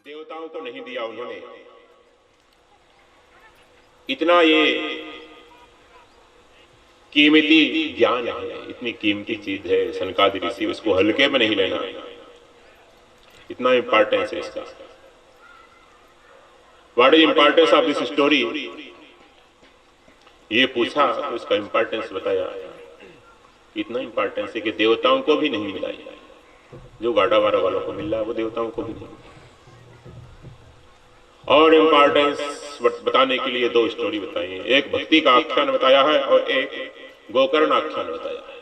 देवताओं को नहीं दिया उन्होंने। इतना ये कीमती ज्ञान है, इतनी कीमती चीज है सनकादि ऋषि, उसको हल्के में नहीं लेना, इतना इंपॉर्टेंस है इसका। What is importance of this story, ये पूछा तो इसका इंपॉर्टेंस बताया। इतना इंपॉर्टेंस है कि देवताओं को भी नहीं मिला, जो गाढ़ावारा वालों को मिल रहा है वो देवताओं को भी नहीं। और इंपॉर्टेंस बताने के लिए दो स्टोरी बताई है, एक भक्ति का आख्यान बताया है और एक गोकर्ण आख्यान बताया है।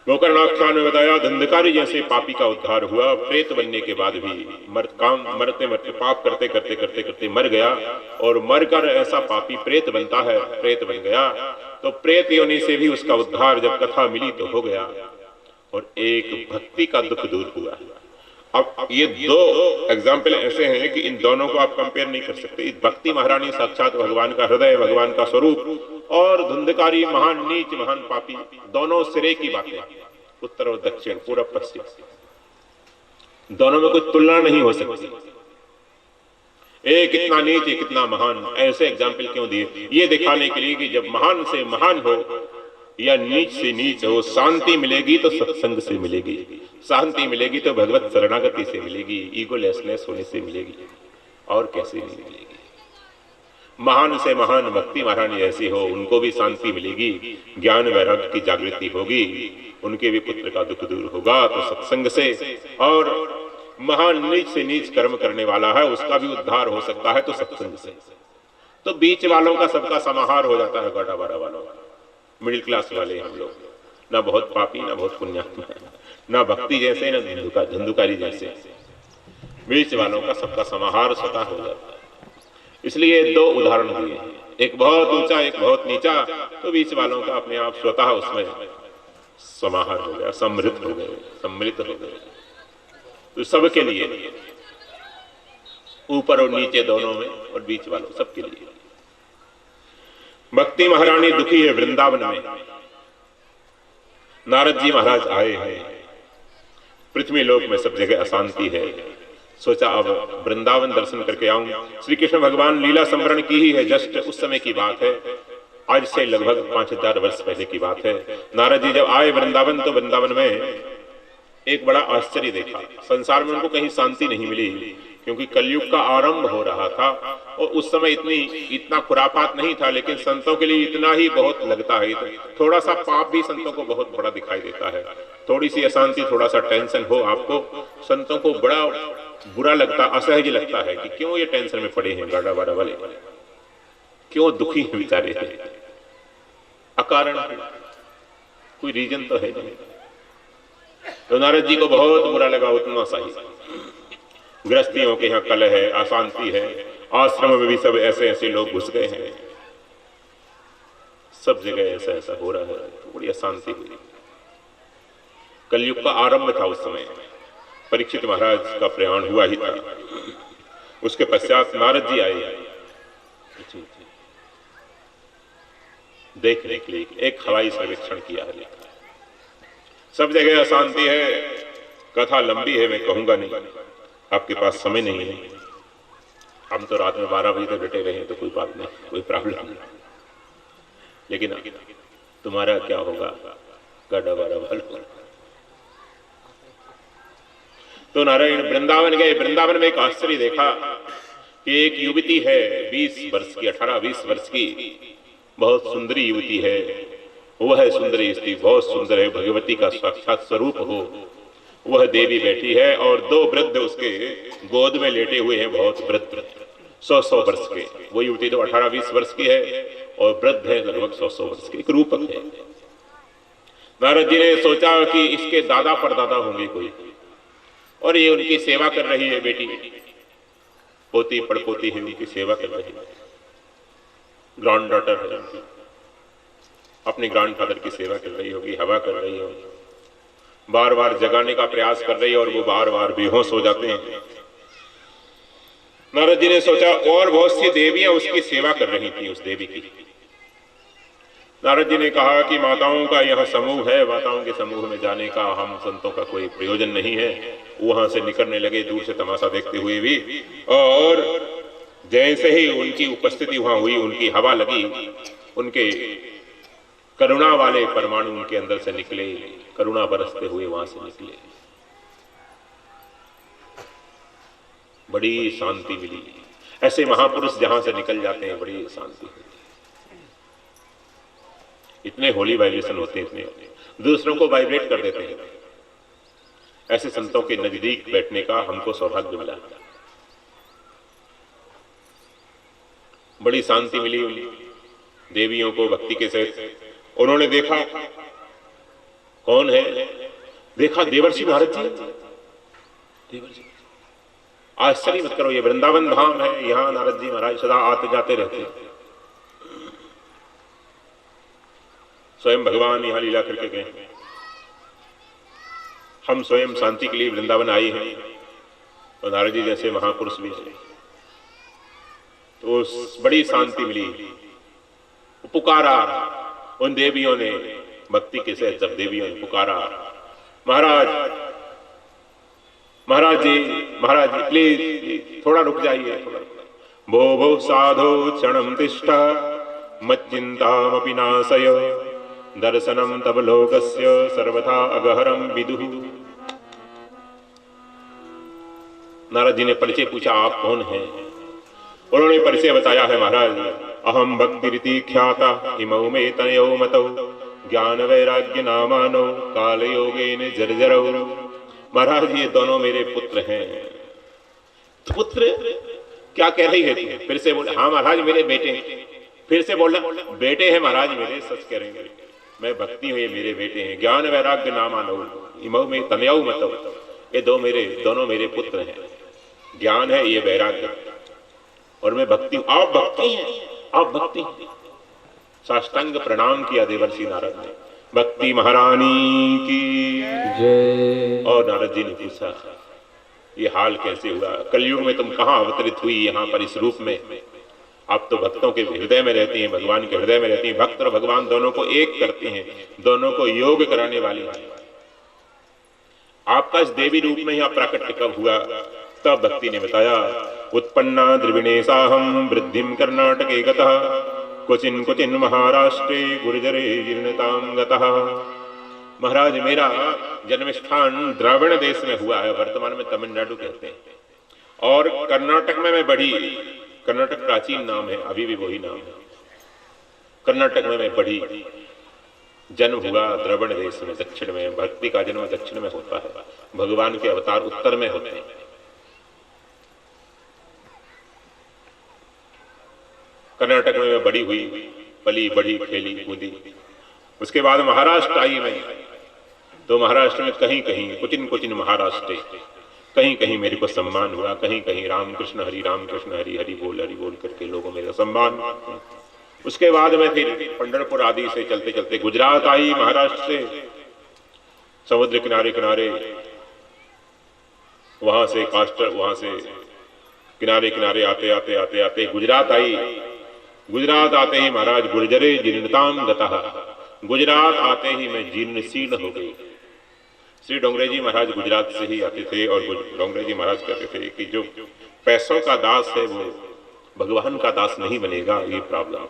गोकर्ण आख्यान में बताया धंधकारी जैसे पापी का उद्धार हुआ, प्रेत बनने के बाद भी मरते मरते पाप करते करते करते करते मर गया, और मरकर ऐसा पापी प्रेत बनता है, प्रेत बन गया तो प्रेत योनि से भी उसका उद्धार जब कथा मिली तो हो गया, और एक भक्ति का दुख दूर हुआ। अब ये दो एग्जाम्पल ऐसे हैं कि इन दोनों को आप कंपेयर नहीं कर सकते। भक्ति महारानी साक्षात भगवान का हृदय, भगवान का स्वरूप, और धुंधकारी महान नीच महान पापी, दोनों सिरे की बातें, उत्तर और दक्षिण, पूर्व पश्चिम, दोनों में कोई तुलना नहीं हो सकती। एक कितना नीच एक कितना महान, ऐसे एग्जाम्पल क्यों दिए? ये दिखाने के लिए कि जब महान से महान हो या नीच से नीच हो, शांति मिलेगी तो सत्संग से मिलेगी, शांति मिलेगी तो भगवत शरणागति से मिलेगी, ईगोलेसनेस होने से मिलेगी, और कैसे नहीं मिलेगी। महान से महान भक्ति महारानी ऐसी हो, उनको भी शांति मिलेगी, ज्ञान वैराग्य की जागृति होगी, उनके भी पुत्र का दुख दूर होगा तो सत्संग से, और महान नीच से नीच कर्म करने वाला है उसका भी उद्धार हो सकता है तो सत्संग से। तो बीच वालों का सबका समाहार हो जाता है, गाढ़ावारा वालों का, मिडिल क्लास वाले हम लोग, ना बहुत पापी ना बहुत पुण्यात्मा, ना भक्ति जैसे ना धंधुकारी जैसे, बीच वालों का सबका समाहार स्वतः हो जाता है। इसलिए दो उदाहरण दिए, एक बहुत ऊंचा एक बहुत नीचा, तो बीच वालों का अपने आप स्वतः उसमें समाहार हो गया, समृद्ध हो गए, सम्मिलित हो गए। तो सबके लिए, ऊपर और नीचे दोनों में, और बीच वालों सबके लिए। भक्ति महारानी दुखी है वृंदावन में, नारद जी महाराज आए हैं, पृथ्वी लोक में सब जगह अशांति है, सोचा अब वृंदावन दर्शन करके आऊं। श्री कृष्ण भगवान लीला संवरण की ही है, जस्ट उस समय की बात है, आज से लगभग 5000 वर्ष पहले की बात है। नारद जी जब आए वृंदावन तो वृंदावन में एक बड़ा आश्चर्य देखा। संसार में उनको कहीं शांति नहीं मिली, क्योंकि कलयुग का आरंभ हो रहा था, और उस समय इतना खुरापात नहीं था, लेकिन संतों के लिए इतना ही बहुत लगता है। थोड़ा सा पाप भी संतों को बहुत बड़ा दिखाई देता है, थोड़ी सी अशांति, थोड़ा सा टेंशन हो आपको, संतों को बड़ा बुरा लगता, असहज लगता है कि क्यों ये टेंशन में पड़े हैं गाढ़ावारा वाले, क्यों दुखी हैं बेचारे, अकारण कोई रीजन तो है नहीं। तो नारद जी को बहुत बुरा लगा, उतना सही, गृहस्थियों के यहाँ कलह है, अशांति है, आश्रम में भी सब ऐसे ऐसे लोग घुस गए हैं, सब जगह ऐसा ऐसा हो रहा है, बड़ी अशांति हुई। कलयुग का आरंभ था उस समय, परीक्षित महाराज का प्रयाण हुआ ही था, उसके पश्चात नारद जी आए देखने के लिए, एक हवाई सर्वेक्षण किया है, सब जगह अशांति है। कथा लंबी है, मैं कहूंगा नहीं, आपके पास समय नहीं है, हम तो रात में 12 बजे तक डटे रहे तो कोई बात नहीं, कोई प्रॉब्लम नहीं, लेकिन तुम्हारा क्या होगा गाढ़ावारा वालों। तो नारायण वृंदावन गए, वृंदावन में एक आश्चर्य देखा कि एक युवती है 20 वर्ष की, 18-20 वर्ष की, बहुत सुंदरी युवती है, वह सुंदरी स्त्री बहुत सुंदर है, भगवती का साक्षात स्वरूप हो, वह देवी बैठी है, और दो वृद्ध उसके गोद में लेटे हुए हैं, बहुत वृद्ध, 100 वर्ष के। वो युवती तो 18-20 वर्ष की है, और वृद्ध है लगभग 100 वर्ष के, एक रूपक है। नारद जी ने सोचा कि इसके दादा परदादा होंगे कोई, और ये उनकी सेवा कर रही है, बेटी पोती पड़पोती है, उनकी सेवा कर रही है, ग्रैंड डॉटर है उनकी, अपने ग्रैंडफादर की सेवा कर रही होगी, हवा कर रही होगी, बार बार जगाने का प्रयास कर रही है, और वो बार बार बेहोश हो जाते हैं। नारद जी ने सोचा और बहुत सी देवियां उसकी सेवा कर रही थी, उस देवी की, नारद जी ने कहा कि माताओं का यह समूह है, माताओं के समूह में जाने का हम संतों का कोई प्रयोजन नहीं है। वहां से निकलने लगे दूर से तमाशा देखते हुए भी, और जैसे ही उनकी उपस्थिति वहां हुई, उनकी हवा लगी, उनके करुणा वाले परमाणु उनके अंदर से निकले, करुणा बरसते हुए वहां से निकले। बड़ी शांति मिली। ऐसे महापुरुष जहां से निकल जाते हैं बड़ी शांति होती है। इतने होली वाइब्रेशन होते हैं, इतने दूसरों को वाइब्रेट कर देते हैं। ऐसे संतों के नजदीक बैठने का हमको सौभाग्य मिला। बड़ी शांति मिली उन देवियों को भक्ति के साथ। उन्होंने देखा कौन है, देखा देवर्षि नारद जी। देवर्षि, आश्चर्य मत करो, ये वृंदावन धाम है, यहां नारद जी महाराज सदा आते जाते रहते हैं। स्वयं भगवान यहां लीला करके गए। हम स्वयं शांति के लिए वृंदावन आए हैं, और नारद जी जैसे महापुरुष भी हैं, तो बड़ी शांति मिली। पुकारा उन देवियों ने, भक्ति के साथ जब देवियों ने पुकारा, महाराज महाराज जी, महाराज जी प्लीज थोड़ा रुक जाइए, थोड़ा। भो भो साधो क्षणम तिष्ठा मच्चिंतामपि नाशय दर्शनम तब लोकस्य सर्वथा अगहरम विदुः। नारद जी ने परिचय पूछा, आप कौन हैं? उन्होंने परिचय बताया है, महाराज अहम भक्ति रीति ख्याता इमौ मे तनयो मतौ ज्ञान वैराग्य नामानो काल योगेन जर्जरौ। महाराज ये दोनों मेरे पुत्र हैं। पुत्र क्या कह रही है तू? फिर से बोला, हाँ महाराज मेरे बेटे। फिर से बोला, बेटे हैं महाराज मेरे, सच करेंगे, मैं भक्ति हूं, ये मेरे बेटे हैं। ज्ञान वैराग्य नामानो इमौ मे तनयो मतौ, ये दोनों मेरे पुत्र हैं। ज्ञान है, ये वैराग्य, और मैं भक्ति हूं। आप भक्ति हैं, आप भक्ति। साष्टांग प्रणाम किया देवर्षि नारद ने, भक्ति महारानी की जय। और नारद जी ने पूछा, ये हाल कैसे हुआ? कलयुग में तुम कहां अवतरित हुई यहां पर इस रूप में? आप तो भक्तों के हृदय में रहती हैं, भगवान के हृदय में रहती हैं। भक्त और भगवान दोनों को एक करते हैं, दोनों को योग कराने वाली हैं। आपका इस देवी रूप में ही आप प्राकट्य कब हुआ? तब भक्ति ने बताया, उत्पन्ना द्रिविणेशाहम वृद्धिम कर्नाटके गतः क्वचिन क्वचिन महाराष्ट्रे गुर्जरे जीर्णतां गतः। महाराज मेरा जन्म स्थान द्रविड़ देश में हुआ है, वर्तमान में तमिलनाडु कहते हैं, और कर्नाटक में मैं बढ़ी। कर्नाटक प्राचीन नाम है, अभी भी वही नाम है। कर्नाटक में मैं बढ़ी, जन्म हुआ द्रविड़ देश में, दक्षिण में। भक्ति का जन्म दक्षिण में होता है, भगवान के अवतार उत्तर में होते हैं। कर्नाटक में मैं बड़ी हुई, पली बढ़ी, खेली कूदी। उसके बाद महाराष्ट्र आई मैं, तो महाराष्ट्र में कहीं कहीं कुचिन महाराष्ट्र, कहीं कहीं मेरे को सम्मान हुआ, कहीं कहीं रामकृष्ण हरि हरि बोल करके लोगों मेरा सम्मान। उसके बाद में फिर पंढरपुर आदि से चलते चलते गुजरात आई, महाराष्ट्र से समुद्र किनारे किनारे, वहां से कास्टर, वहां से किनारे किनारे आते आते आते आते गुजरात आई। गुजरात आते ही महाराज गुर्जरे जीर्णतां गतः, गुजरात आते ही मैं जीर्ण शीर्ण हो गई। श्री डोंगरे जी महाराज गुजरात से ही आते थे, और डोंगरे जी महाराज कहते थे कि जो पैसों का दास है वो भगवान का दास नहीं बनेगा। ये प्रॉब्लम,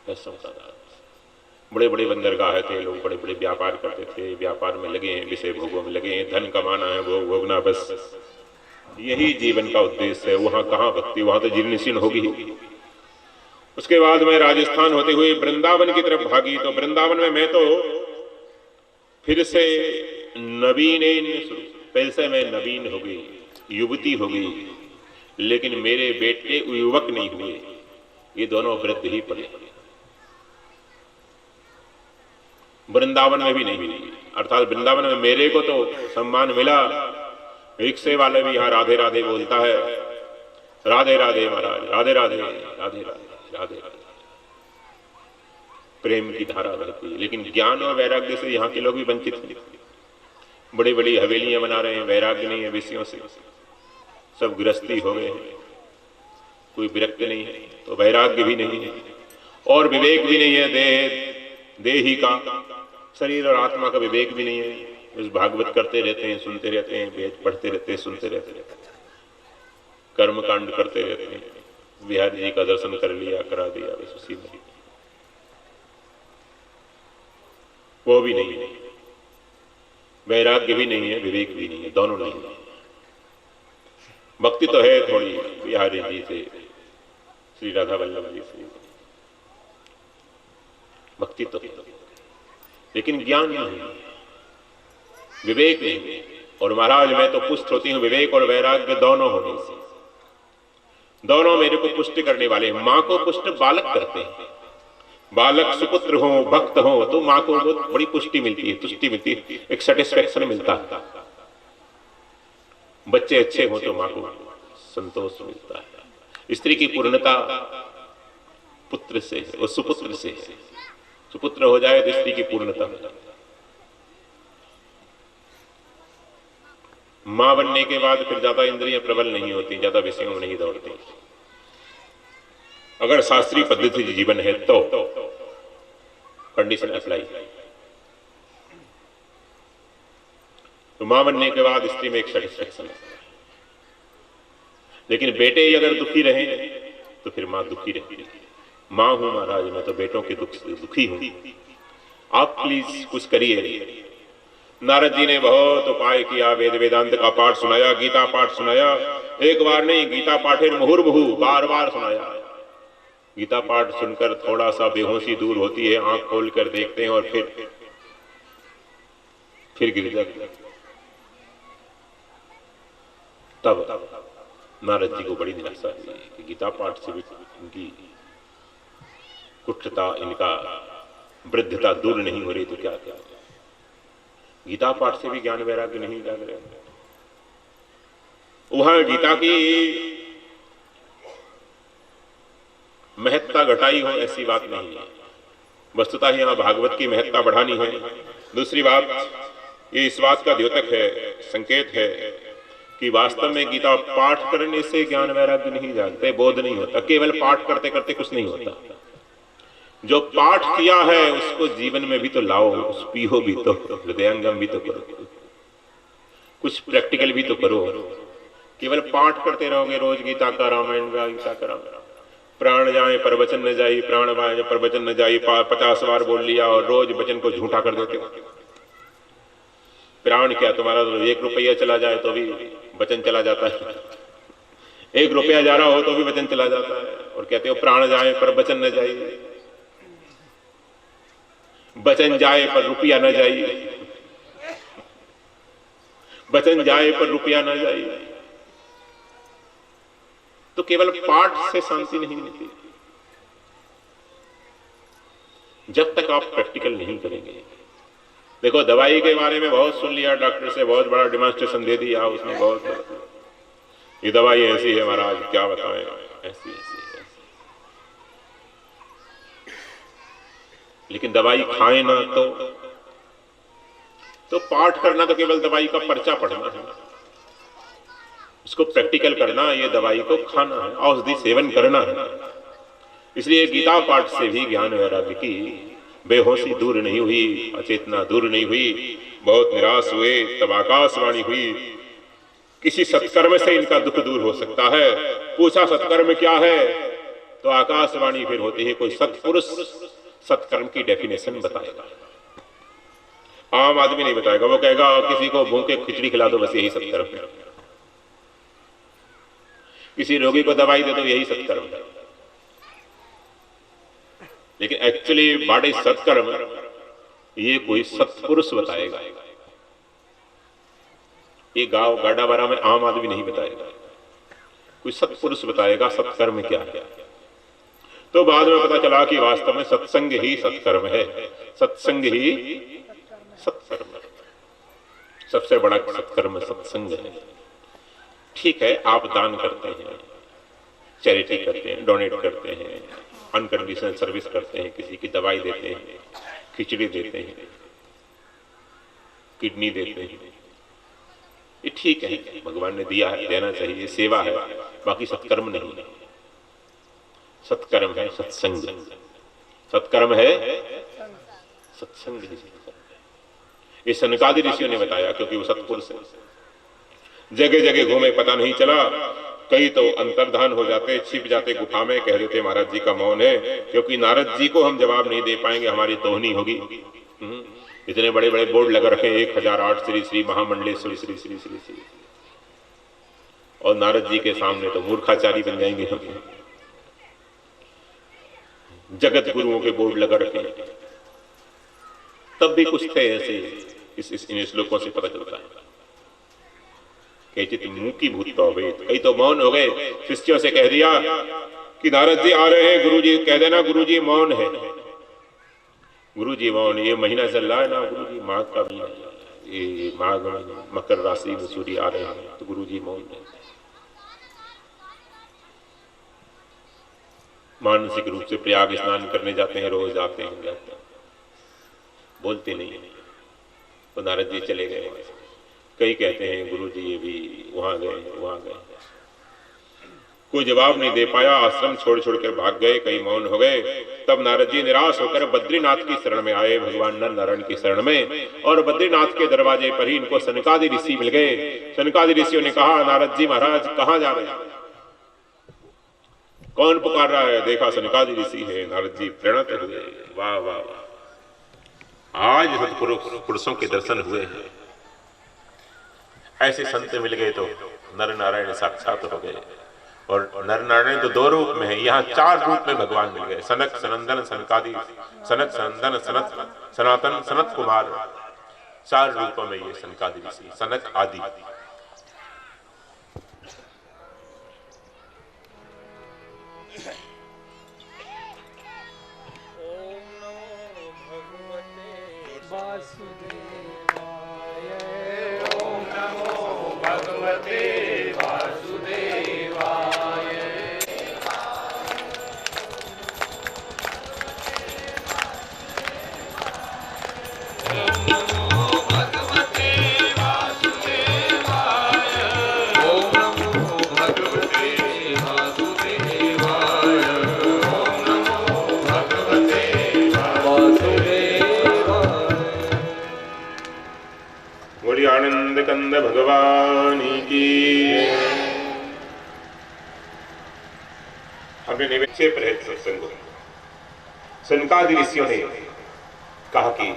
पैसों का दास। बड़े बड़े बंदरगाह थे, लोग बड़े बड़े व्यापार करते थे, व्यापार में लगे हैं, विषय भोगों में लगे हैं, धन कमाना है, भोग भोगना, बस यही जीवन का उद्देश्य है। वहां कहां भक्ति, वहां तो जीर्ण शीर्ण होगी। उसके बाद मैं राजस्थान होते हुए वृंदावन की तरफ भागी, तो वृंदावन में मैं तो फिर से नवीन, पहले से मैं नवीन हो गई, युवती हो गई, लेकिन मेरे बेटे युवक नहीं हुए, ये दोनों वृद्ध ही पड़े। वृंदावन में भी नहीं मिली, अर्थात वृंदावन में मेरे को तो सम्मान मिला। रिक्शे वाले भी यहाँ राधे राधे बोलता है, राधे राधे महाराज, राधे राधे राधे राधे राधे राधे, प्रेम की धारा बहती है। लेकिन ज्ञान और वैराग्य से यहाँ के लोग भी वंचित हैं। बड़ी बड़ी हवेलियां बना रहे हैं, वैराग्य नहीं है विषयों से, सब गृहस्थी हो गए हैं, कोई विरक्त नहीं है, तो वैराग्य भी नहीं है। और विवेक भी नहीं है देही का, शरीर और आत्मा का विवेक भी नहीं है। उस भागवत करते रहते हैं, सुनते रहते हैं, वेद पढ़ते रहते हैं, सुनते रहते हैं, कर्म कांड करते रहते हैं। बिहारी जी का दर्शन कर लिया, करा दिया, बस उसी में वो भी नहीं है। वैराग्य भी नहीं है, विवेक भी नहीं है, दोनों नहीं है। भक्ति तो है थोड़ी बिहारी जी से, श्री राधा वल्लभ जी से भक्ति तो है, लेकिन ज्ञान नहीं, विवेक नहीं। और महाराज मैं तो पुष्ट होती हूं विवेक और वैराग्य दोनों होने से। दोनों मेरे को पुष्ट करने वाले हैं। मां को पुष्ट बालक करते हैं। बालक सुपुत्र हो, भक्त हो, तो मां को बहुत बड़ी पुष्टि मिलती है, तुष्टि मिलती है, एक सेटिस्फेक्शन मिलता है। बच्चे अच्छे हो तो मां को संतोष मिलता है। स्त्री की पूर्णता पुत्र से है, और सुपुत्र से है। सुपुत्र हो जाए तो स्त्री की पूर्णता हो जाए। मां बनने के बाद फिर ज्यादा इंद्रियां प्रबल नहीं होती, ज्यादा विषयों में नहीं दौड़ती। अगर शास्त्रीय पद्धति से जीवन है तो कंडीशन अप्लाई। तो मां बनने के बाद स्त्री में एक सेटिस्फेक्शन है। लेकिन बेटे अगर दुखी रहे तो फिर मां दुखी रहती है। मां हूं महाराज, मैं तो बेटों के दुख से दुखी हूं, आप प्लीज कुछ करिए। नारद जी ने बहुत उपाय किया, वेद वेदांत का पाठ सुनाया, गीता पाठ सुनाया। एक बार नहीं, गीता पाठे मुहुर्मुहु, बार बार सुनाया। गीता पाठ सुनकर थोड़ा सा बेहोशी दूर होती है, आंख खोलकर देखते हैं और फिर गिर जाते। तब नारद जी को बड़ी निराशा हुई कि गीता पाठ से भी इनकी कुष्ठता, इनका वृद्धता दूर नहीं हो रही तो क्या क्या। गीता पाठ से भी ज्ञान वैराग्य नहीं जाग रहे। वहां गीता की महत्ता घटाई हो ऐसी बात नहीं है। वस्तुतः यहां भागवत की महत्ता बढ़ानी है। दूसरी बात ये इस बात का द्योतक है, संकेत है कि वास्तव में गीता पाठ करने से ज्ञान वैराग्य नहीं जागते, बोध नहीं होता। केवल पाठ करते करते कुछ नहीं होता। जो पाठ किया है उसको जीवन में भी तो लाओ, उस पियो भी तो, हृदयंगम भी तो करो, कुछ प्रैक्टिकल भी तो करो। केवल पाठ करते रहोगे रोज गीता का, रामायण का, गीता का, रामायण, प्राण जाए पर वचन न जाए, प्राण जाए पर वचन न जाए, 50 बार बोल लिया और रोज वचन को झूठा कर देते हो। प्राण क्या, तुम्हारा तो 1 रुपया चला जाए तो भी वचन चला जाता है, 1 रुपया जा रहा हो तो भी वचन चला जाता है। और कहते हो प्राण जाए पर वचन न जाए, वचन जाए पर रुपया न जाए, वचन जाए पर रुपया न जाए। तो केवल पाठ से शांति नहीं मिलती जब तक आप प्रैक्टिकल नहीं करेंगे। देखो दवाई के बारे में बहुत सुन लिया, डॉक्टर से बहुत बड़ा डेमोन्स्ट्रेशन दे दिया उसने, बहुत ये दवाई ऐसी है महाराज, क्या बताएं, ऐसी ऐसी। लेकिन दवाई खाए ना तो पाठ करना तो केवल दवाई का पर्चा पढ़ना है, उसको प्रैक्टिकल करना, ये दवाई को खाना है, औषधि सेवन करना है। इसलिए गीता पाठ से भी ज्ञान वैराग्य की बेहोशी दूर नहीं हुई, अचेतना दूर नहीं हुई। बहुत निराश हुए, तब आकाशवाणी हुई, किसी सत्कर्म से इनका दुख दूर हो सकता है। पूछा सत्कर्म क्या है, तो आकाशवाणी फिर होती है, कोई सत्पुरुष सत्कर्म की डेफिनेशन बताएगा। आम आदमी नहीं बताएगा, वो कहेगा किसी को भूखे खिचड़ी खिला दो, बस यही सत्कर्म है। किसी रोगी को दवाई दे दो, यही सत्कर्म है। लेकिन एक्चुअली बड़े सत्कर्म ये कोई सत्पुरुष बताएगा। ये गांव गाड़ा बारा में आम आदमी नहीं बताएगा, कोई सत्पुरुष बताएगा सत्कर्म क्या है। तो बाद में पता चला कि वास्तव में सत्संग ही सत्कर्म है, सत्संग ही सत्कर्म, सबसे बड़ा सत्कर्म सत्संग है। ठीक है, आप दान करते हैं, चैरिटी करते हैं, डोनेट करते हैं, अनकंडीशनल सर्विस करते हैं, किसी की दवाई देते हैं, खिचड़ी देते हैं, किडनी देते हैं, ये ठीक है, भगवान ने दिया है, देना चाहिए, सेवा है, बाकी सत्कर्म नहीं है। सत्कर्म है सत्संग, सत्कर्म है सत्संग ही सत्कर्म है। ये सनकादि ऋषियों ने बताया, क्योंकि वो सत्पुरुष है। जगह जगह घूमे, पता नहीं चला। कई तो अंतर्धान हो जाते, छिप जाते गुफा में, कह देते महाराज जी का मौन है, क्योंकि नारद जी को हम जवाब नहीं दे पाएंगे, हमारी तोहनी होगी। इतने बड़े बड़े बोर्ड लगा रखे, 1008 श्री श्री महामंडलेश्वरी श्री श्री श्री श्री, और नारद जी के सामने तो मूर्खाचारी बन जाएंगे हम। जगत गुरुओं के बोर्ड लगा रखे, तब भी कुछ थे ऐसे। इन श्लोकों से पता चलता है। कैचित मुंह की भूत वेद, कई तो मौन हो गए। शिष्यों से कह दिया कि नारद जी आ रहे हैं, गुरुजी कह देना गुरुजी मौन है। गुरुजी मौन, ये महीना चल रहा है ना गुरुजी, माघ का महीना, ये माघ मकर राशि में सूर्य आ रहे हैं, तो गुरुजी मौन है। मानसिक रूप से प्रयाग स्नान करने जाते हैं, रोज जाते हैं, बोलते नहीं है। तो नारद जी चले गए। कई कहते हैं गुरुजी ये भी वहां गए। कोई जवाब नहीं दे पाया, आश्रम छोड़ छोड़ कर भाग गए, कई मौन हो गए। तब नारद जी निराश होकर बद्रीनाथ की शरण में आए, भगवान नर नारायण की शरण में। और बद्रीनाथ के दरवाजे पर ही इनको सनकादि ऋषि मिल गए। सनकादि ऋषियों ने कहा, नारद जी महाराज कहाँ जा रहे हैं? कौन पुकार रहा है? देखा सनकादि ऋषि है। नारद जी प्रणत हुए, वाह वाह वाह, आज सत्पुरुषों के दर्शन हुए हैं। ऐसे संत मिल गए तो नर नारायण साक्षात हो गए। और नर नारायण तो 2 रूप में है, यहाँ 4 रूप में भगवान मिल गए। सनक सनंदन सनकादि, सनक सनंदन सनत सनातन सनत कुमार, 4 रूपों में ये सनकादि ऋषि, सनक आदि। आनंद कंद भगवान की। हमने निवेचे प्रहित सत्संग, सनकादि ऋषियों ने कहा कि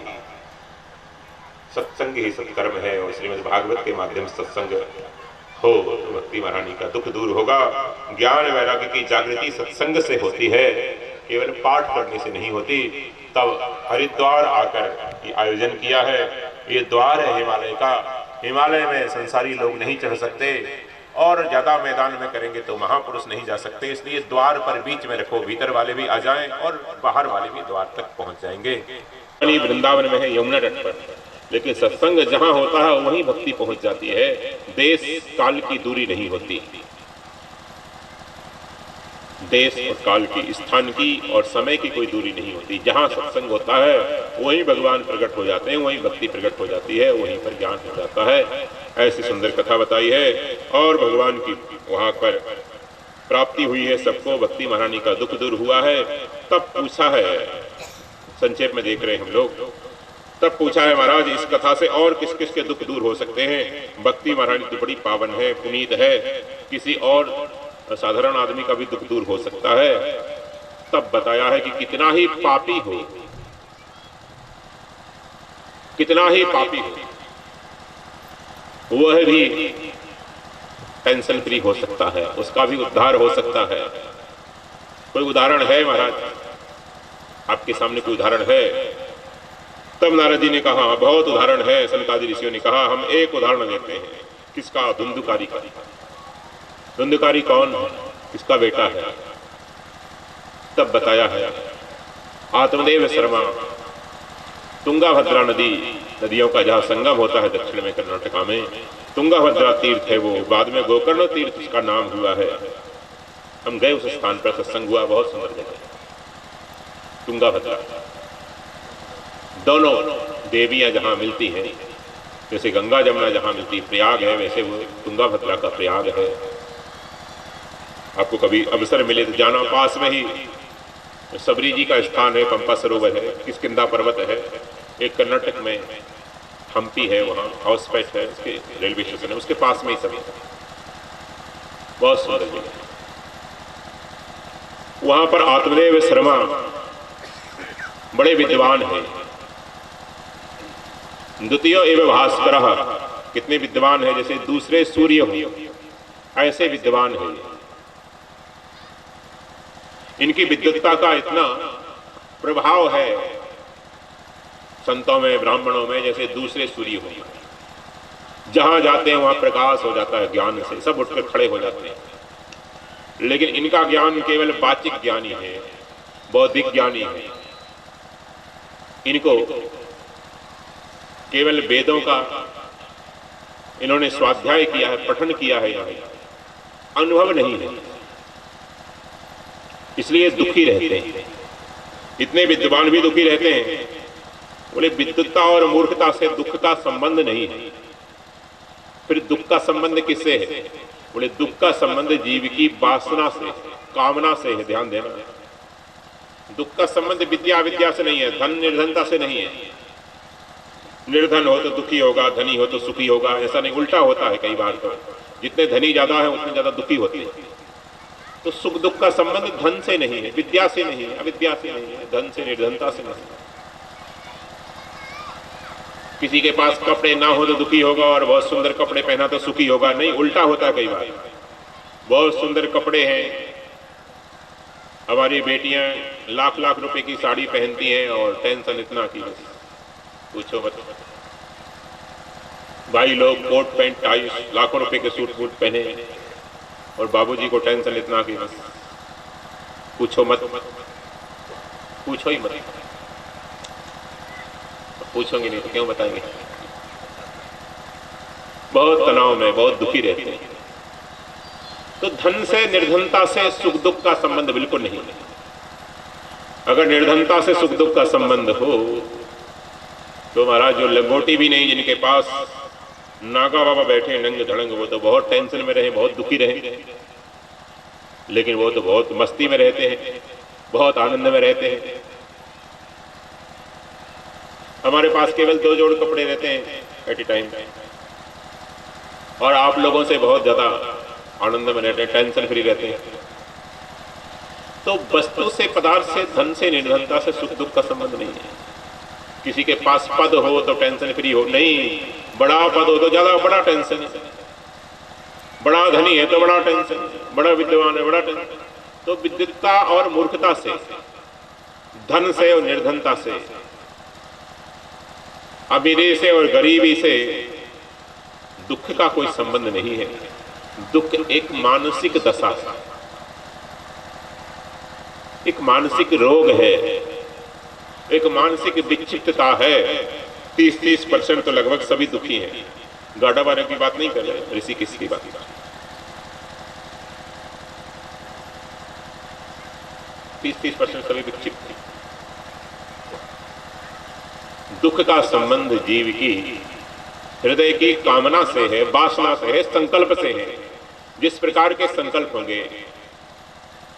सत्संग ही सत्कर्म है, और श्रीमद् भागवत के माध्यम से सत्संग हो तो भक्ति महारानी का दुख दूर होगा। ज्ञान वैराग्य की जागृति सत्संग से होती है, केवल पाठ करने से नहीं होती। तब हरिद्वार आकर ये आयोजन किया है। ये द्वार है हिमालय का। हिमालय में संसारी लोग नहीं चढ़ सकते, और ज्यादा मैदान में करेंगे तो महापुरुष नहीं जा सकते। इसलिए द्वार पर बीच में रखो, भीतर वाले भी आ जाएं और बाहर वाले भी द्वार तक पहुंच जाएंगे। वृंदावन में है, यमुना तट पर, लेकिन सत्संग जहां होता है वहीं भक्ति पहुंच जाती है। देश काल की दूरी नहीं होती, देश और काल की, स्थान की और समय की कोई दूरी नहीं होती। जहाँ सत्संग होता है वहीं भगवान प्रकट हो जाते हैं, वहीं भक्ति प्रकट हो जाती है, वहीं पर ज्ञान हो जाता है। ऐसी सुंदर कथा बताई है। और भगवान की वहाँ पर प्राप्ति हुई है सबको, भक्ति महारानी का दुख दूर हुआ है। तब पूछा है, संक्षेप में देख रहे हैं हम लोग, तब पूछा है महाराज इस कथा से और किस किस के दुख दूर हो सकते हैं? भक्ति महारानी तो बड़ी पावन है, पुनीत है, किसी और साधारण आदमी का भी दुख दूर हो सकता है। तब बताया है कि कितना ही पापी हो, कितना ही पापी हो, वह भी टेंशन फ्री हो सकता है, उसका भी उद्धार हो सकता है। कोई उदाहरण है महाराज? आपके सामने कोई उदाहरण है? तब नारद जी ने कहा बहुत उदाहरण है। सनकादि ऋषियों ने कहा हम एक उदाहरण लेते हैं। किसका? धुंधुकारी का। धुंधुकारी कौन है? किसका बेटा है? तब बताया है आत्मदेव शर्मा, तुंगाभद्रा नदी, नदियों का जहाँ संगम होता है दक्षिण में कर्नाटका में, तुंगाभद्रा तीर्थ है वो। बाद में गोकर्ण तीर्थ उसका नाम हुआ है। हम गए उस स्थान पर, सत्संग हुआ, बहुत सुंदर जगह तुंगाभद्रा। दोनों देवियां जहाँ मिलती हैं, जैसे गंगा जमुना जहाँ मिलती प्रयाग है, वैसे वो तुंगाभद्रा का प्रयाग है। आपको कभी अवसर मिले तो जाना, पास में ही सबरी जी का स्थान है, पंपा सरोवर है, किष्किंधा पर्वत है, एक कर्नाटक में हम्पी है, वहाँ हाउसपेट है, उसके रेलवे स्टेशन है, उसके पास में ही सब बहुत सुंदर जगह। वहां पर आत्मदेव शर्मा बड़े विद्वान हैं, द्वितीय एवं भास्कर, कितने विद्वान हैं, जैसे दूसरे सूर्य हो ऐसे विद्वान हैं। इनकी विद्वत्ता का इतना प्रभाव है संतों में, ब्राह्मणों में, जैसे दूसरे सूर्य हो। जहां जाते हैं वहां प्रकाश हो जाता है ज्ञान से, सब उठकर खड़े हो जाते हैं। लेकिन इनका ज्ञान केवल वाचिक ज्ञानी है, बौद्धिक ज्ञानी है। इनको केवल वेदों का इन्होंने स्वाध्याय किया है, पठन किया है, अनुभव नहीं है, इसलिए दुखी रहते हैं। इतने विद्वान भी दुखी रहते हैं। बोले विद्वत्ता और मूर्खता से दुख का संबंध नहीं है। फिर दुख का संबंध किससे है? बोले दुख का संबंध जीव की वासना से, कामना से है। ध्यान देना, दुख का संबंध विद्या विद्या से नहीं है, धन निर्धनता से नहीं है। निर्धन हो तो दुखी होगा, धनी हो तो सुखी होगा, ऐसा नहीं, उल्टा होता है। कई बार तो जितने धनी ज्यादा है उतने ज्यादा दुखी होते हैं। तो सुख दुख का संबंध धन से नहीं है, विद्या से नहीं है, अविद्या से नहीं है, धन से, निर्धनता से नहीं। किसी के पास कपड़े ना हो तो दुखी होगा और बहुत सुंदर कपड़े पहना तो सुखी होगा, नहीं, उल्टा होता है। कई बार बहुत सुंदर कपड़े हैं, हमारी बेटियां लाख लाख रुपए की साड़ी पहनती हैं और टेंशन इतना की पूछो मत। भाई लोग कोट पैंट टाई लाखों रुपए के सूट बूट पहने और बाबूजी को टेंशन इतना की बस पूछो मत, पूछो ही मत। पूछोगे नहीं तो क्यों बताएंगे। बहुत तनाव में, बहुत दुखी रहते हैं। तो धन से, निर्धनता से सुख दुख का संबंध बिल्कुल नहीं है। अगर निर्धनता से सुख दुख का संबंध हो तो महाराज जो लंगोटी भी नहीं, जिनके पास नागा बाबा बैठे नंग धड़ंग, वो तो बहुत टेंशन में रहे, बहुत दुखी रहे। लेकिन वो तो बहुत मस्ती में रहते हैं, बहुत आनंद में रहते हैं। हमारे पास केवल 2 जोड़ कपड़े रहते हैं एट ए टाइम, और आप लोगों से बहुत ज्यादा आनंद में रहते हैं, टेंशन फ्री रहते हैं। तो वस्तु से, पदार्थ से, धन से, निर्धनता से सुख दुख का संबंध नहीं है। किसी के पास पद हो तो टेंशन फ्री हो, नहीं, बड़ा पद हो तो ज्यादा बड़ा टेंशन है, बड़ा धनी है तो बड़ा टेंशन, बड़ा विद्वान है बड़ा टेंशन। तो विद्वत्ता और मूर्खता से, धन से और निर्धनता से, अमीरी से और गरीबी से दुख का कोई संबंध नहीं है। दुख एक मानसिक दशा, एक मानसिक रोग है, एक मानसिक विक्षिप्तता है। 30% तो लगभग सभी दुखी हैं। गाड़ा वाले की बात नहीं कर रहे, ऋषिकेश की बात। 30% सभी विक्षिप्त हैं। दुख का संबंध जीव की हृदय की कामना से है, वासना से है, संकल्प से है। जिस प्रकार के संकल्प होंगे,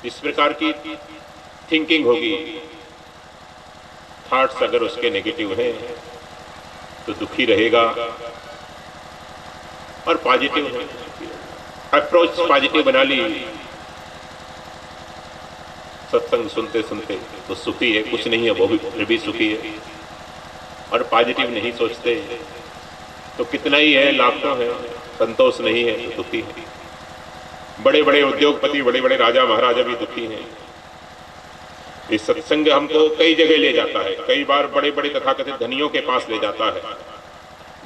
जिस प्रकार की थिंकिंग होगी, थॉट्स अगर उसके नेगेटिव हैं तो दुखी रहेगा, और पॉजिटिव है, अप्रोच पॉजिटिव बना ली, सत्संग सुनते सुनते तो सुखी है, कुछ नहीं है वो भी फिर भी सुखी है। और पॉजिटिव नहीं सोचते तो कितना ही है, लाखों है, संतोष नहीं है तो दुखी है। बड़े बड़े उद्योगपति, बड़े बड़े राजा महाराजा भी दुखी हैं। इस सत्संग हमको कई जगह ले जाता है, कई बार बड़े बड़े तथाकथित धनियों के पास ले जाता है,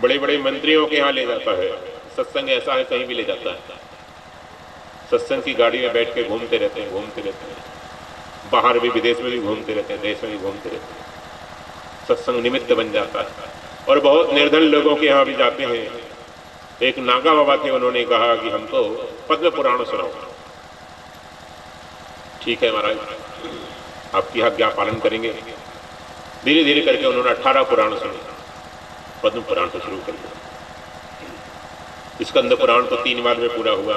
बड़े बड़े मंत्रियों के यहाँ ले जाता है। सत्संग ऐसा है कहीं भी ले जाता है। सत्संग की गाड़ी में बैठ के घूमते रहते हैं, घूमते रहते हैं, बाहर भी, विदेश में भी घूमते रहते हैं, देश में भी घूमते रहते हैं। सत्संग निमित्त बन जाता है। और बहुत निर्धन लोगों के यहाँ भी जाते हैं। एक नागा बाबा थे, उन्होंने कहा कि हमको पद्म पुराण सुनाओ। ठीक है महाराज, आपकी आज्ञा पालन करेंगे। धीरे धीरे करके उन्होंने 18 पुराण सुने, पद्म पुराण को शुरू कर दिया। स्कंद पुराण तो 3 बार में पूरा हुआ।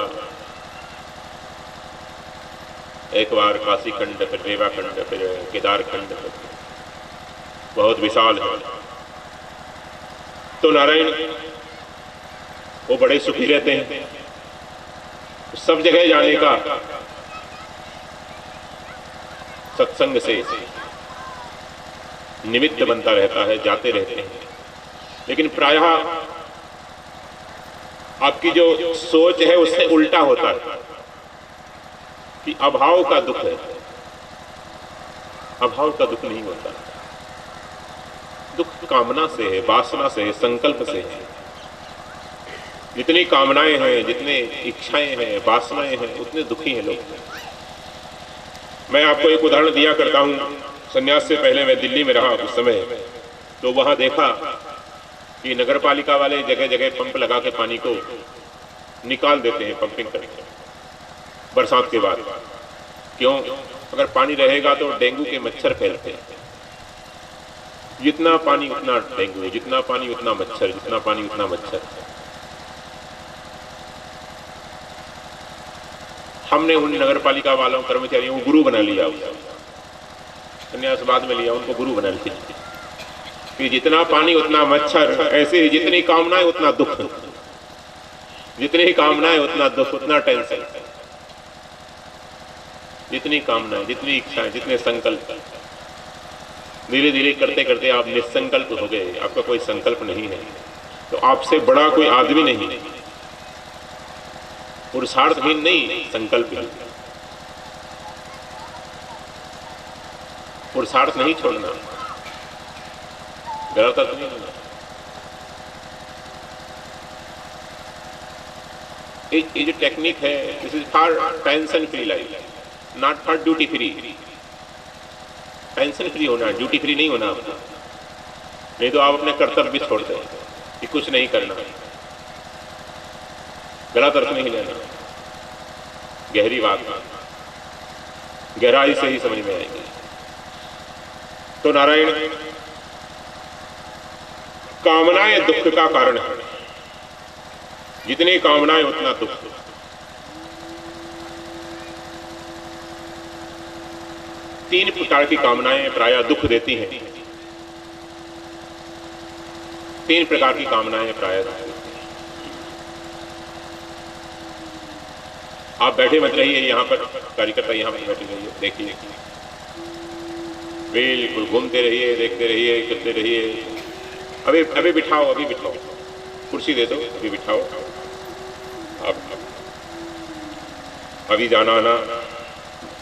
एक बार काशी खंड, फिर रेवा खंड, फिर केदार खंड, बहुत विशाल है। तो नारायण वो बड़े सुखी रहते हैं, सब जगह जाने का सत्संग से निमित्त बनता रहता है, जाते रहते हैं। लेकिन प्रायः आपकी जो सोच है उससे उल्टा होता है कि अभाव का दुख है। अभाव का दुख नहीं होता, दुख कामना से है, वासना से है, संकल्प से है। जितनी कामनाएं हैं, जितने इच्छाएं हैं, वासनाएं हैं, उतने दुखी हैं लोग। मैं आपको एक उदाहरण दिया करता हूं। संन्यास से पहले मैं दिल्ली में रहा उस समय, तो वहां देखा कि नगर पालिका वाले जगह जगह पंप लगा के पानी को निकाल देते हैं, पंपिंग करके बरसात के बाद। क्यों? अगर पानी रहेगा तो डेंगू के मच्छर फैलते हैं। जितना पानी उतना डेंगू, जितना पानी उतना मच्छर, जितना पानी उतना मच्छर। हमने उन नगर पालिका वालों कर्मचारियों को गुरु बना लिया, संन्यास बाद में लिया, उनको गुरु बना लिया कि जितना पानी उतना मच्छर। ऐसे ही जितनी कामनाएं उतना दुख, जितनी कामनाएं उतना दुख, उतना टेंशन। जितनी कामनाएं, जितनी इच्छाएं, जितने संकल्प, धीरे धीरे करते करते आप निसंकल्प हो गए। आपका कोई संकल्प नहीं है, तो आपसे बड़ा कोई आदमी नहीं। पुरुषार्थहीन नहीं, संकल्पहीन। पुरुषार्थ नहीं छोड़ना, गलत अर्थ नहीं होना। ये जो टेक्निक है, this is for tension free life, not for duty free. Tension free होना, ड्यूटी फ्री नहीं होना आपको। नहीं तो आप अपने कर्तव्य भी छोड़ दें कि कुछ नहीं करना। गलत अर्थ नहीं लेना, गहरी बात, गहराई से ही समझ में आएगी। तो नारायण, कामनाएं दुख का कारण है। जितनी कामनाएं उतना दुख। तीन प्रकार की कामनाएं प्रायः दुख देती हैं। तीन प्रकार की कामनाएं प्रायः दुख देती हैं। आप बैठे मत रहिए यहाँ पर, कार्यकर्ता यहाँ पर बैठे रहिए, देखिए, बिल्कुल घूमते रहिए, देखते रहिए, करते रहिए। अभी बिठाओ, अभी बिठाओ, कुर्सी दे दो, अभी बिठाओ। अब अभी जाना आना,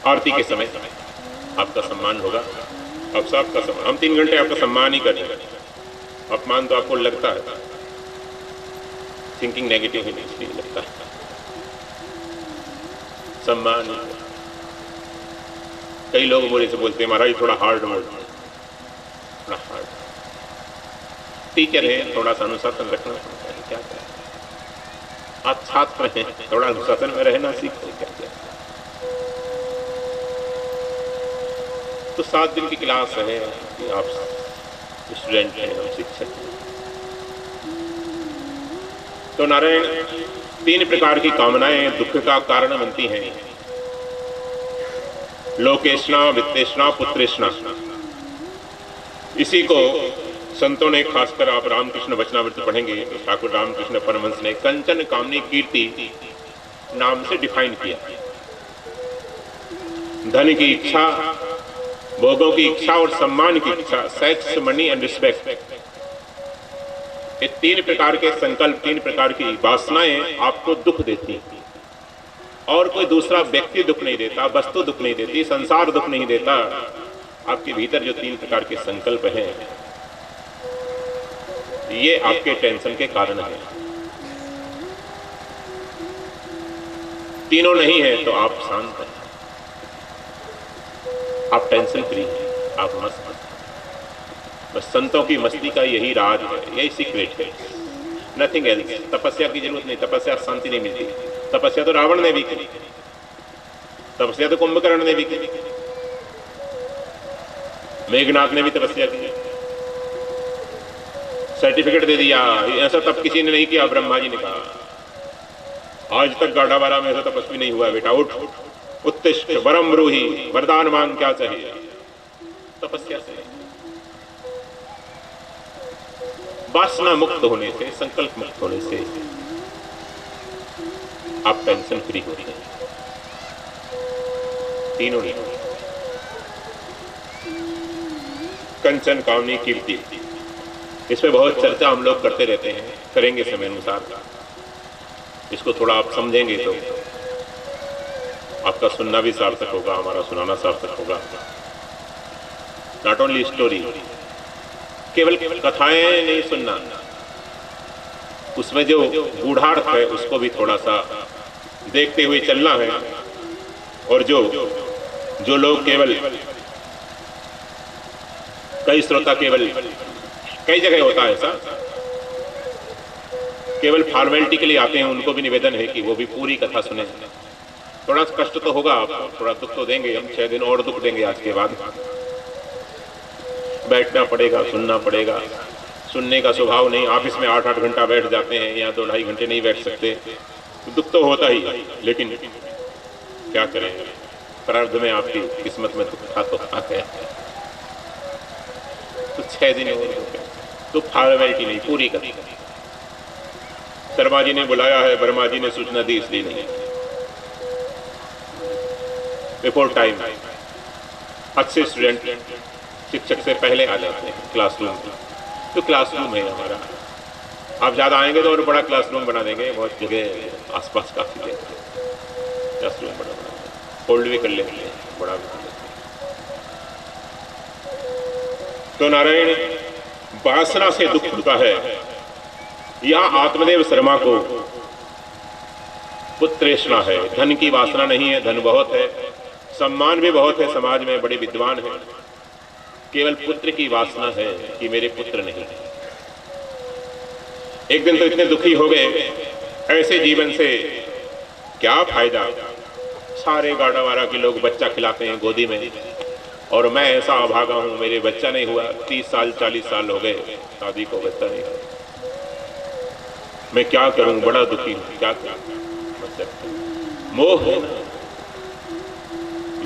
आरती के समय आपका सम्मान होगा। अब सबका सम्मान, हम 3 घंटे आपका सम्मान ही करेंगे। अपमान तो आपको लगता है, थिंकिंग नेगेटिव है, इसलिए लगता है। सम्मान, कई लोग बोले से बोलते हैं महाराज थोड़ा हार्ड मोड, थोड़ा हार्ड। टीचर है, थोड़ा सा अनुशासन रखना पड़ता है, क्या करें। आप छात्र हैं, थोड़ा अनुशासन में रहना सीखो, क्या करें। तो 7 दिन की क्लास है कि आप स्टूडेंट हैं, हम शिक्षक हैं। तो नारायण, 3 प्रकार की कामनाएं दुख का कारण बनती हैं। लोकेशना, वित्तेशना, पुत्रेशना। इसी को संतों ने, खासकर आप रामकृष्ण वचनामृत पढ़ेंगे तो ठाकुर रामकृष्ण परमहंस ने कंचन कामनी कीर्ति नाम से डिफाइन किया। धन की इच्छा, भोगों की इच्छा और सम्मान की इच्छा, सेक्स, मनी एंड रिस्पेक्ट। ये 3 प्रकार के संकल्प, 3 प्रकार की वासनाएं आपको दुख देती हैं। और कोई दूसरा व्यक्ति दुख नहीं देता, वस्तु दुख नहीं देती, संसार दुख नहीं देता। आपके भीतर जो 3 प्रकार के संकल्प हैं, ये आपके टेंशन के कारण है। तीनों नहीं है तो आप शांत हैं, आप टेंशन फ्री हैं, आप मस्त हैं। बस संतों की मस्ती का यही राज है, यही सीक्रेट है, नथिंग एल्स। तपस्या की जरूरत नहीं, तपस्या शांति नहीं मिलती। तपस्या तो रावण ने भी की, तपस्या तो कुंभकर्ण ने भी की, मेघनाथ ने भी तपस्या की, सर्टिफिकेट दे दिया। ऐसा तब किसी ने नहीं किया, ब्रह्मा जी ने कहा आज तक गाढ़ावाला में ऐसा तपस्वी नहीं हुआ बेटा, उठ उत्तिष्ठ वरम ब्रूहि, वरदान मांग क्या चाहिए? तपस्या से, वासना मुक्त होने से, संकल्प मुक्त होने से आप टेंशन फ्री होते हैं। तीनों नहीं, कंचन कामनी कीर्ति, इसमें बहुत चर्चा हम लोग करते रहते हैं, करेंगे समय अनुसार। इसको थोड़ा आप समझेंगे तो आपका सुनना भी सार्थक होगा, हमारा सुनाना सार्थक होगा। नॉट ओनली स्टोरी, केवल कथाएं नहीं सुनना, उसमें जो गूढ़ार्थ है उसको भी थोड़ा सा देखते हुए चलना है। और जो लोग केवल, कई श्रोता केवल, कई जगह होता है ऐसा, केवल फॉर्मेलिटी के लिए आते हैं, उनको भी निवेदन है कि वो भी पूरी कथा सुने। थोड़ा कष्ट तो होगा आपको, थोड़ा दुख तो देंगे हम, 6 दिन और दुख देंगे आज के बाद। बैठना पड़ेगा, सुनना पड़ेगा। सुनने का स्वभाव नहीं, आप इसमें 8-8 घंटा बैठ जाते हैं, या 2-2.5 घंटे नहीं बैठ सकते, दुख तो होता ही। लेकिन क्या करें, प्रारब्ध में आपकी किस्मत में दुख था तो आ गया। तो 6 दिन हो गए, तो फॉर्मेलिटी नहीं, पूरी करनी। शर्मा जी ने बुलाया है, वर्मा जी ने सूचना दी, इसलिए नहीं, बिफोर टाइम। अच्छे स्टूडेंट शिक्षक से पहले आ जाते हैं क्लासरूम। तो क्लासरूम है हमारा, आप ज़्यादा आएंगे तो और बड़ा क्लासरूम बना देंगे, बहुत जगह आसपास काफ़ी जगह क्लासरूम बड़ा होल्ड भी कर लेंगे, बड़ा भी कर लेंगे। तो नारायण, वासना से दुख होता है। यहाँ आत्मदेव शर्मा को पुत्रेष्णा है, धन की वासना नहीं है, धन बहुत है, सम्मान भी बहुत है, समाज में बड़े विद्वान है, केवल पुत्र की वासना है कि मेरे पुत्र नहीं है। एक दिन तो इतने दुखी हो गए, ऐसे जीवन से क्या फायदा, सारे गाड़ावाड़ा के लोग बच्चा खिलाते हैं गोदी में, और मैं ऐसा अभागा हूं, मेरे बच्चा नहीं हुआ, 30 साल 40 साल हो गए शादी को, बच्चा नहीं हुआ, मैं क्या करूं, बड़ा दुखी हूं, क्या करूं। मोह है ना,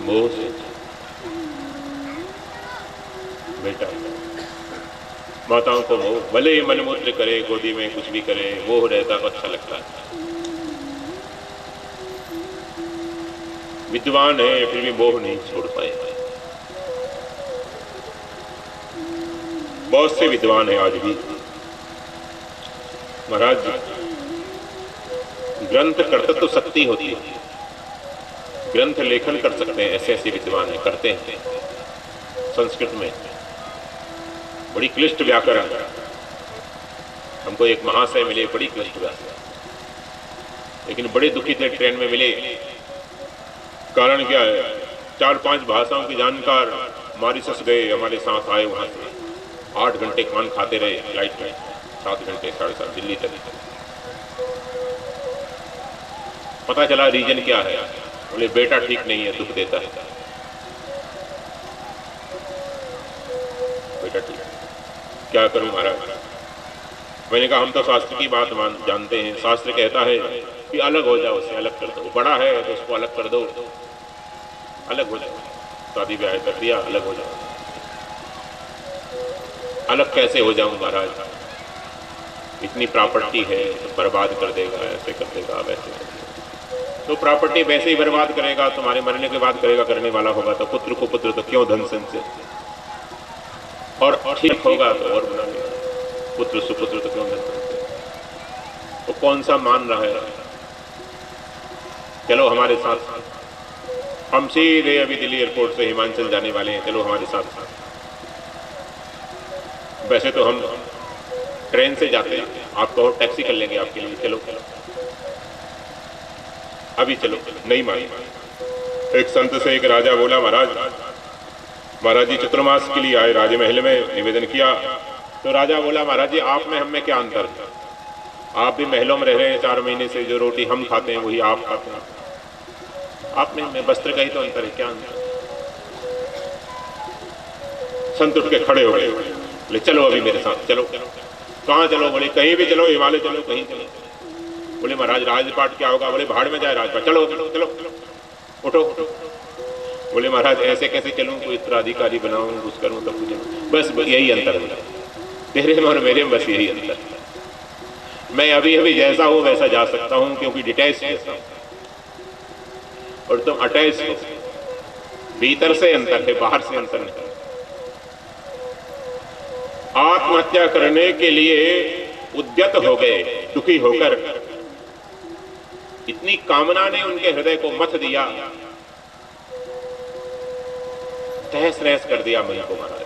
मोह से बेटा, माताओं को मोह, भले ही मनमूत्र करे, गोदी में कुछ भी करे, मोह रहता तो अच्छा लगता है। विद्वान है फिर भी मोह नहीं छोड़ पाए। बहुत से विद्वान है आज भी महाराज, ग्रंथ कर्तृत्व शक्ति होती है, ग्रंथ लेखन कर सकते हैं, ऐसे ऐसे विद्वान है, करते हैं। संस्कृत में बड़ी क्लिष्ट व्याकरण, हमको एक महाशय मिले, बड़ी क्लिष्ट व्याकरण, लेकिन बड़े दुखी थे, ट्रेन में मिले। कारण क्या है, 4-5 भाषाओं की जानकार मॉरिशस गए, हमारे साथ आए, वहां से 8 घंटे खान खाते रहे फ्लाइट में, 7 घंटे 7.5 दिल्ली तक। पता चला रीजन क्या है, बोले बेटा ठीक नहीं है, दुख देता है, बेटा ठीक, क्या करूं महाराज। मैंने कहा हम तो शास्त्र की बात जानते हैं, शास्त्र कहता है कि अलग हो जाओ, उससे अलग कर दो, बड़ा है तो उसको अलग कर दो, अलग हो जाओ, शादी ब्याह कर दिया, अलग हो जाओ। अलग कैसे हो जाऊं महाराज, इतनी प्रॉपर्टी है तो बर्बाद कर देगा, ऐसे कर देगा, वैसे कर देगा। तो प्रॉपर्टी वैसे ही बर्बाद करेगा, तुम्हारे मरने के बाद करेगा, करने वाला होगा तो पुत्र को पुत्र तो क्यों धन से, और ठीक होगा तो और बना लेगा, पुत्र सुपुत्र तो क्यों धन से। वो कौन सा मान रहा है, चलो हमारे साथ, हम सीधे अभी दिल्ली एयरपोर्ट से हिमाचल जाने वाले हैं, चलो हमारे साथ। वैसे तो हम ट्रेन से जाते हैं, आप कहो टैक्सी कर लेंगे आपके लिए, चलो अभी चलो, नहीं माने। एक संत से एक राजा बोला, महाराज जी चतुर्मास के लिए आए राजमहल में, निवेदन किया। तो राजा बोला, महाराज जी आप में हम में क्या अंतर है, आप भी महलों में रह रहे हैं 4 महीने से, जो रोटी हम खाते हैं वही आप खाते हैं, आप में वस्त्र का ही तो अंतर है, क्या अंतर। संत उठ के खड़े हो गए, बोले चलो अभी मेरे साथ, चलो। कहाँ चलो, बोले कहीं भी चलो, हिमालय चलो, कहीं चलो। बोले महाराज राजपाट क्या होगा, बोले भाड़ में जाए राजपाट, चलो चलो चलो। उठो। बोले महाराज ऐसे कैसे चलूं, कोई उत्तराधिकारी बनाऊं, कुछ करूं तब कुछ। बस यही अंतर है तेरे में और मेरे में, बस यही अंतर है। मैं अभी अभी जैसा हूं वैसा जा सकता हूं क्योंकि डिटैच जैसा हूं, और तुम अटैच हो। भीतर से अंतर है, बाहर से अंतर नहीं। आत्महत्या करने के लिए उद्यत हो गए, दुखी होकर इतनी कामना ने उनके हृदय को मथ दिया, तहस नहस कर दिया मन को महाराज।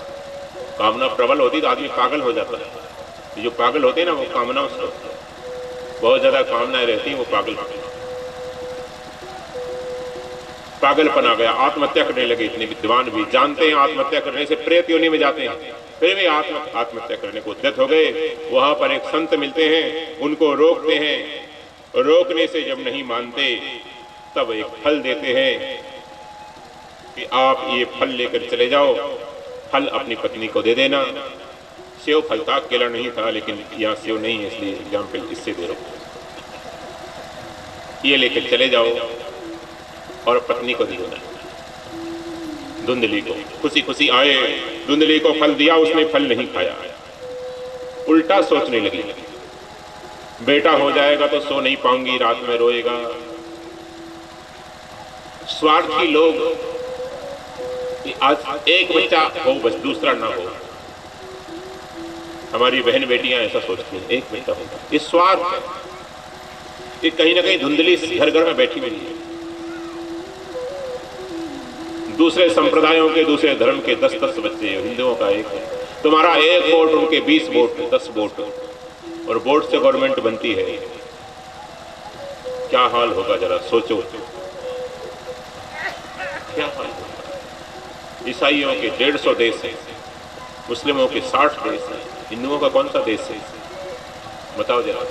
कामना प्रबल होती तो आदमी पागल हो जाता है। जो पागल होते हैं ना वो कामनाओं से होते हैं, बहुत ज्यादा कामनाएं रहती हैं, वो पागलपन आ गया। आत्महत्या करने लगे। इतने विद्वान भी जानते हैं आत्महत्या करने से प्रेत योनि में जाते हैं, फिर भी आत्महत्या करने को उद्यत हो गए। वहां पर एक संत मिलते हैं, उनको रोकते हैं। रोकने से जब नहीं मानते तब एक फल देते हैं कि आप ये फल लेकर चले जाओ, फल अपनी पत्नी को दे देना। सेव फल था, केला नहीं था, लेकिन यहाँ सेव नहीं है इसलिए एग्जाम्पल इससे दे रहा हूं। ये लेकर चले जाओ और पत्नी को दियो। धुंधली को खुशी खुशी आए, धुंधली को फल दिया, उसने फल नहीं खाया। उल्टा सोचने लगी, बेटा हो जाएगा तो सो नहीं पाऊंगी, रात में रोएगा। स्वार्थी लोग कि आज एक बच्चा हो बस, दूसरा ना हो। हमारी बहन बेटियां ऐसा सोचती हैं, एक बच्चा होगा। ये स्वार्थ है। ये कहीं ना कहीं धुंधली घर घर में बैठी हुई है। दूसरे संप्रदायों के, दूसरे धर्म के 10-10 बच्चे, हिंदुओं का एक है। तुम्हारा एक वोट, उनके 20 वोट, 10 वोट, और वोट से गवर्नमेंट बनती है। क्या हाल होगा जरा सोचो, क्या हाल होगा। ईसाइयों के 150 देश हैं, मुस्लिमों के 60 देश हैं, हिंदुओं का कौन सा देश है बताओ जरा।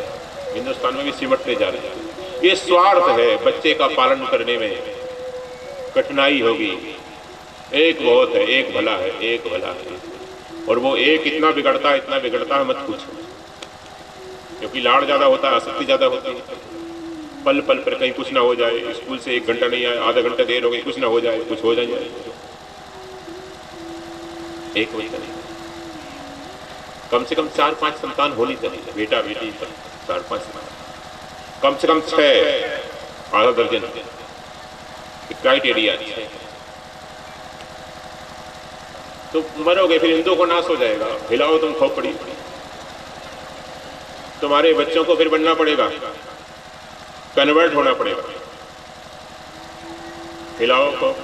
हिंदुस्तान में भी सिमटते जा रहे हैं। ये स्वार्थ है। बच्चे का पालन करने में कठिनाई होगी। एक बहुत है, एक भला है, एक भला है, और वो एक इतना बिगड़ता है मत पूछो। क्योंकि लाड़ ज्यादा होता है, आसक्ति ज्यादा होती है। पल पल पर कहीं कुछ ना हो जाए, स्कूल से 1 घंटा नहीं आए, आधा घंटा देर हो गई, कुछ ना हो जाए, कुछ हो जाए। एक बच्चा नहीं, कम से कम 4-5 संतान होनी चाहिए। बेटा बेटी 4-5 संतान, कम से कम 6, आधा दर्जन क्राइटेरिया है। तो मरोगे फिर हिंदुओं को नाश हो जाएगा। हिलाओ तुम खोपड़ी, तुम्हारे बच्चों को फिर बनना पड़ेगा, कन्वर्ट होना पड़ेगा। हिलाओ को,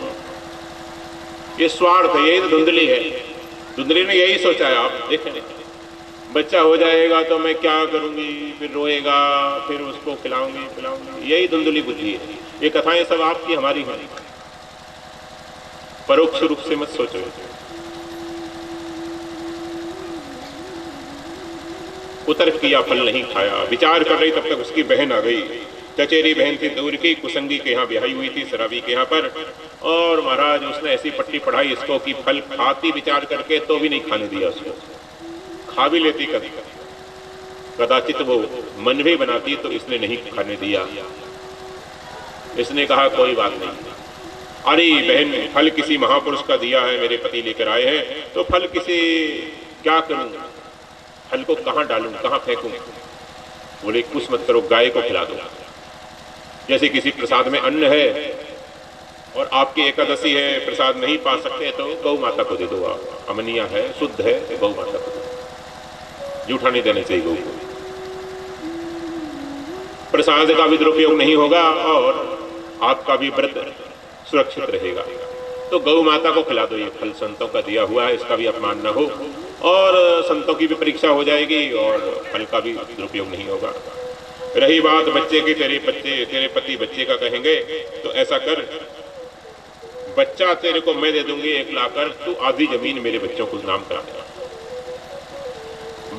ये स्वार्थ है। यही तो धुंधली है। धुंधली ने यही सोचा है। आप देखें, बच्चा हो जाएगा तो मैं क्या करूंगी, फिर रोएगा, फिर उसको खिलाऊंगी। यही धुंधली बुद्धि है। ये कथाएं सब आपकी हमारी हैं, परोक्ष रूप से मत सोचो। उतर्क किया, फल नहीं खाया। विचार कर रही तब तक उसकी बहन आ गई। चचेरी बहन थी दूर की, कुसंगी के यहाँ ब्याही हुई थी, शराबी के यहाँ पर। और महाराज उसने ऐसी पट्टी पढ़ाई इसको कि फल खाती विचार करके तो भी नहीं खाने दिया उसको। खा भी लेती कभी कदाचित, वो मन भी बनाती तो इसने नहीं खाने दिया। इसने कहा कोई बात नहीं। अरे बहन, फल किसी महापुरुष का दिया है, मेरे पति लेकर आए हैं, तो फल किसी क्या करूं, फल को कहां डालूं, कहां फेंकूं। बोले कुछ मत करो, गाय को खिला दो। जैसे किसी प्रसाद में अन्न है और आपकी एकादशी है, प्रसाद नहीं पा सकते तो गौ माता को दे दो। आप अमनिया है, शुद्ध है, तो गौ माता को दो। जूठा नहीं देना चाहिए गौ को। प्रसाद का भी दुरुपयोग नहीं होगा और आपका भी व्रत सुरक्षित रहेगा। तो गौ माता को खिला दो। ये फल संतों का दिया हुआ है, इसका भी अपमान न हो, और संतों की भी परीक्षा हो जाएगी और फल का भी दुरुपयोग नहीं होगा। रही बात बच्चे की, तेरे पति बच्चे का कहेंगे तो ऐसा कर, बच्चा तेरे को मैं दे दूंगी 1 लाख कर, तू आधी जमीन मेरे बच्चों को नाम करा दे।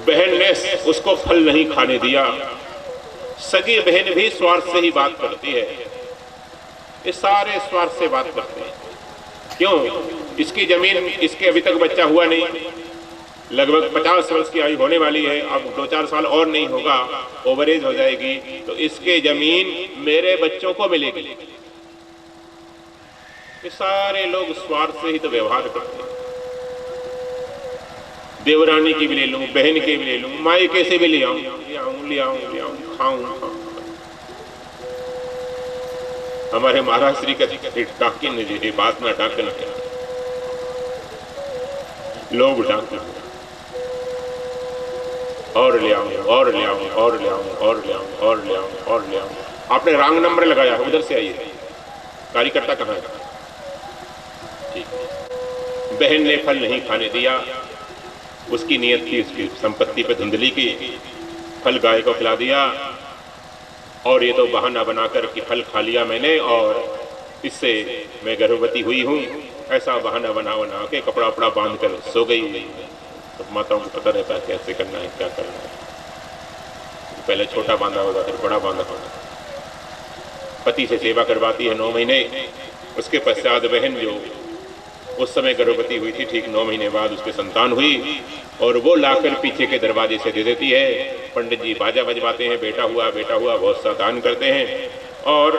बहन ने उसको फल नहीं खाने दिया। सगी बहन भी स्वार्थ से ही बात करती है। ये सारे स्वार्थ से बात करते हैं। क्यों? इसकी जमीन, इसके अभी तक बच्चा हुआ नहीं, लगभग 50 वर्ष की आयु होने वाली है, अब 2-4 साल और नहीं होगा, ओवरेज हो जाएगी, तो इसके जमीन मेरे बच्चों को मिलेगी। कि सारे लोग स्वार्थ से ही तो व्यवहार करते हैं। देवरानी की भी ले लूं, बहन के भी ले लूं, मायके से भी ले आऊं, खाऊं। हमारे महाराज श्री का डाकिन ने जी बात ना डाकन लोग डाक और ले आऊं, और ले आऊं, और ले आऊं, और ले आऊं, और ले आऊं, और ले आऊं। आपने रंग नंबर लगाया, उधर से आइए। कार्यकर्ता कहाँ है? ठीक। बहन ने फल नहीं खाने दिया, उसकी नियत थी उसकी संपत्ति पे धुंधली की, फल गाय को खिला दिया और ये तो बहाना बनाकर कि फल खा लिया मैंने और इससे मैं गर्भवती हुई हूँ, ऐसा बहाना बना बना के कपड़ा वपड़ा बांध कर सो गई। तो माताओं को पता रहता है कैसे करना है, क्या करना है। पहले छोटा बांधा होगा, फिर बड़ा बांधा होगा। पति से सेवा करवाती है 9 महीने, उसके पश्चात बहन जो उस समय गर्भवती हुई थी, ठीक 9 महीने बाद उसके संतान हुई और वो लाकर पीछे के दरवाजे से दे देती है। पंडित जी बाजा बजवाते हैं, बेटा हुआ, बेटा हुआ, बहुत सा दान करते हैं और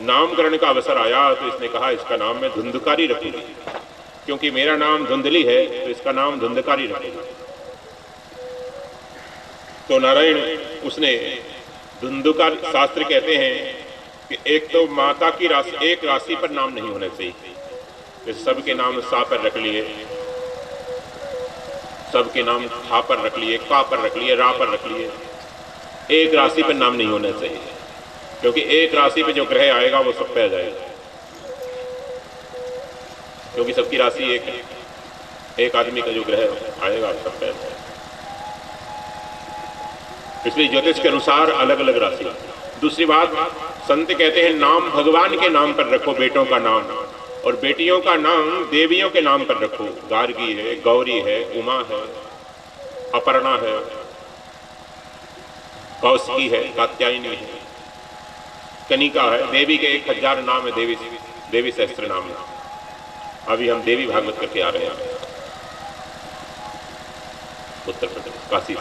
नामकरण का अवसर आया तो इसने कहा इसका नाम मैं धुंधकारी रखूंगी, क्योंकि मेरा नाम धुंधली है तो इसका नाम धुंधकारी रखूंगी। तो नारायण उसने धुंधकार, शास्त्र कहते हैं कि एक तो माता की राशि, एक राशि पर नाम नहीं होना चाहिए। जैसे सबके नाम सा पर रख लिए, सबके नाम था पर रख लिए, का पर रख लिए, रा पर रख लिए। एक राशि पर नाम नहीं होना चाहिए, क्योंकि एक राशि पे जो ग्रह आएगा वो सब पे आ जाएगा, क्योंकि सबकी राशि एक है। एक आदमी का जो ग्रह आएगा सब पे आ जाएगा। इसलिए ज्योतिष के अनुसार अलग अलग राशि। दूसरी बात, संत कहते हैं नाम भगवान के नाम पर रखो, बेटों का नाम, और बेटियों का नाम देवियों के नाम पर रखो। गार्गी है, गौरी है, उमा है, अपर्णा है, कौशिकी है, कात्यायनी है, कनिका है। देवी के 1000 नाम है, देवी सहस्त्र नाम है। अभी हम देवी भागवत करके आ रहे हैं उत्तर प्रदेश काशी से।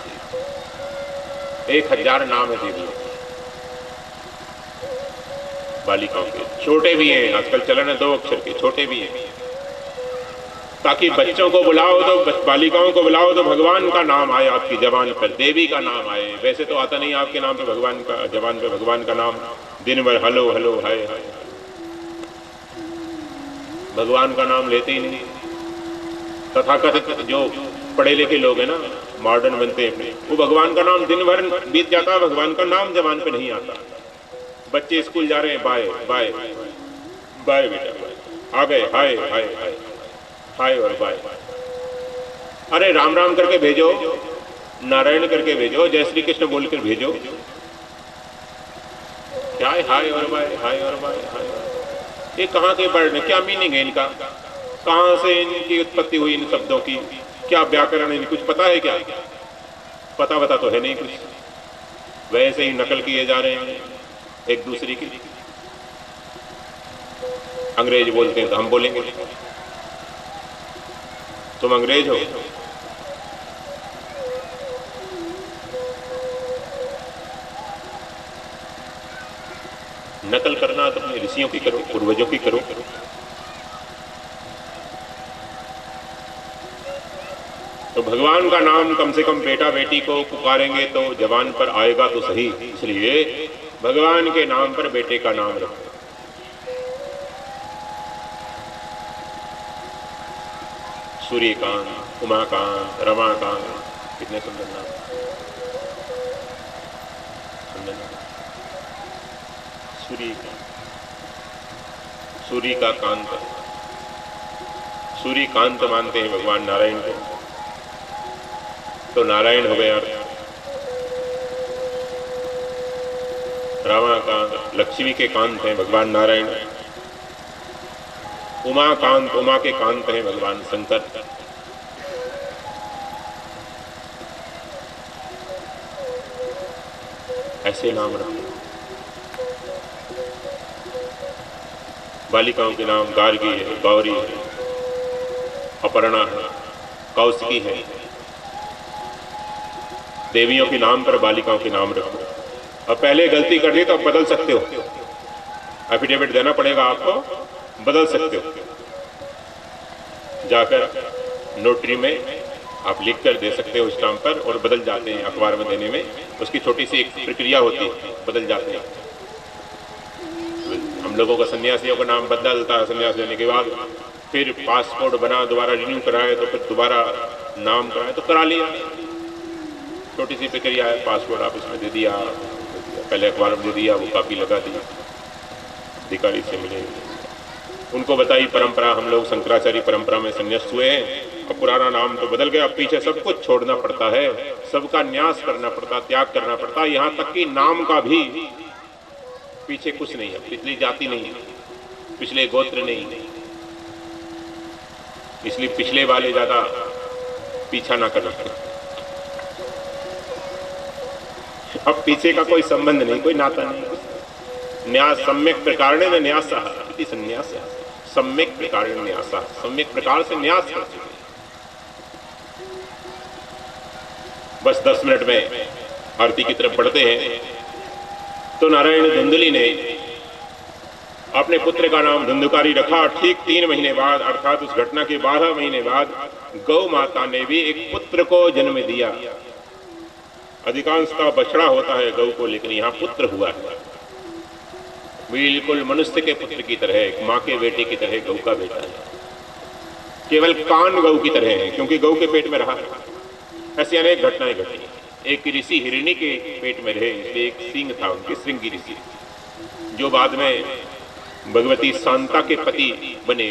1000 नाम है देवी बालिकाओं के। छोटे भी हैं, आजकल चलन है 2 अक्षर के, छोटे भी हैं, ताकि बच्चों को बुलाओ तो, बालिकाओं को बुलाओ तो भगवान का नाम आए आपकी जबान पर, देवी का नाम आए। वैसे तो आता नहीं आपके नाम पे भगवान का, जबान पे भगवान का नाम दिन भर हलो हलो हाय हाय, भगवान का नाम लेते ही नहीं। तथाकथित जो पढ़े लिखे लोग हैं ना, मॉडर्न बनते हैं, वो भगवान का नाम दिन भर बीत जाता है, भगवान का नाम जबान पे नहीं आता। बच्चे स्कूल जा रहे हैं, बाय बाय बाय बेटा बाय, आ गए हाय हाय हाय हाय और बाय। अरे राम राम करके भेजो, नारायण करके भेजो, जय श्री कृष्ण बोलकर भेजो। क्या है हाय और बाय, हाय और बाय, हाय। ये कहाँ के वर्ड, क्या मीनिंग है इनका, कहाँ से इनकी उत्पत्ति हुई इन शब्दों की, क्या व्याकरण है, कुछ पता है क्या? पता तो है नहीं कुछ, वैसे ही नकल किए जा रहे हैं एक दूसरे की। अंग्रेज बोलते हैं तो हम बोलेंगे तुम अंग्रेज हो। नकल करना तो अपने ऋषियों की करो, पूर्वजों की करो। तो भगवान का नाम कम से कम बेटा बेटी को पुकारेंगे तो जबान पर आएगा तो सही। इसलिए भगवान के नाम पर बेटे का नाम रखो। सूर्यकांत, उमाकांत, रमाकांत, कितने सुंदर नाम, सुंदर नाम। सूर्य का कांत, सूर्यकांत मानते हैं भगवान नारायण को, तो नारायण हो गया। रामाकांत, लक्ष्मी के कांत हैं भगवान नारायण। उमाकांत, उमा के कांत हैं भगवान शंकर। ऐसे नाम रखो। बालिकाओं के नाम गार्गी है, गौरी है, अपर्णा है, कौशिकी है। देवियों के नाम पर बालिकाओं के नाम रखो। और पहले गलती कर दी तो अब बदल सकते हो, एफिडेविट देना पड़ेगा आपको, बदल सकते हो। जाकर नोटरी में आप लिख कर दे सकते हो स्टाम्प पर, और बदल जाते हैं। अखबार में देने में उसकी छोटी सी एक प्रक्रिया होती है, बदल जाते हैं। हम लोगों का सन्यासियों का नाम बदलता है, सन्यास लेने के बाद फिर पासपोर्ट बना, दोबारा रिन्यू कराए तो फिर दोबारा नाम कराए तो करा लिया। छोटी सी प्रक्रिया है। पासपोर्ट ऑफिस में दे दिया, पहले अखबार में दे दिया, वो कॉपी लगा दी, अधिकारी से मिले, उनको बताई परंपरा। हम लोग शंकराचार्य परंपरा में संन्यास्त हुए हैं, अब पुराना नाम तो बदल गया, अब पीछे सब कुछ छोड़ना पड़ता है, सबका न्यास करना पड़ता, त्याग करना पड़ता, यहाँ तक कि नाम का भी पीछे कुछ नहीं है, पिछली जाति नहीं है, पिछले गोत्र नहीं, इसलिए पिछले वाले ज्यादा पीछा ना करना। अब पीछे का कोई संबंध नहीं, कोई नाता नहीं। न्यास सम्यक प्रकारेण न्यासः इति संन्यासः, सम्यक प्रकारेण न्यासः, सम्यक प्रकार से न्यास कर चुके। बस 10 मिनट में आरती की तरफ बढ़ते हैं। तो नारायण धुंधली ने अपने पुत्र का नाम धुंधकारी रखा। ठीक 3 महीने बाद, अर्थात उस घटना के 12 महीने बाद, गौ माता ने भी एक पुत्र को जन्म दिया। अधिकांशतः बछड़ा होता है गौ को, लेकिन यहाँ पुत्र हुआ है, बिल्कुल मनुष्य के पुत्र की तरह, एक माँ के बेटे की तरह गौ का बेटा है। केवल कान गौ की तरह है, क्योंकि गौ के पेट में रहा है। ऐसी अनेक घटनाएं घटी। एक ऋषि हिरणी के पेट में रहे, इसलिए एक सिंह था उनके, श्रृंगी ऋषि, जो बाद में भगवती शांता के पति बने,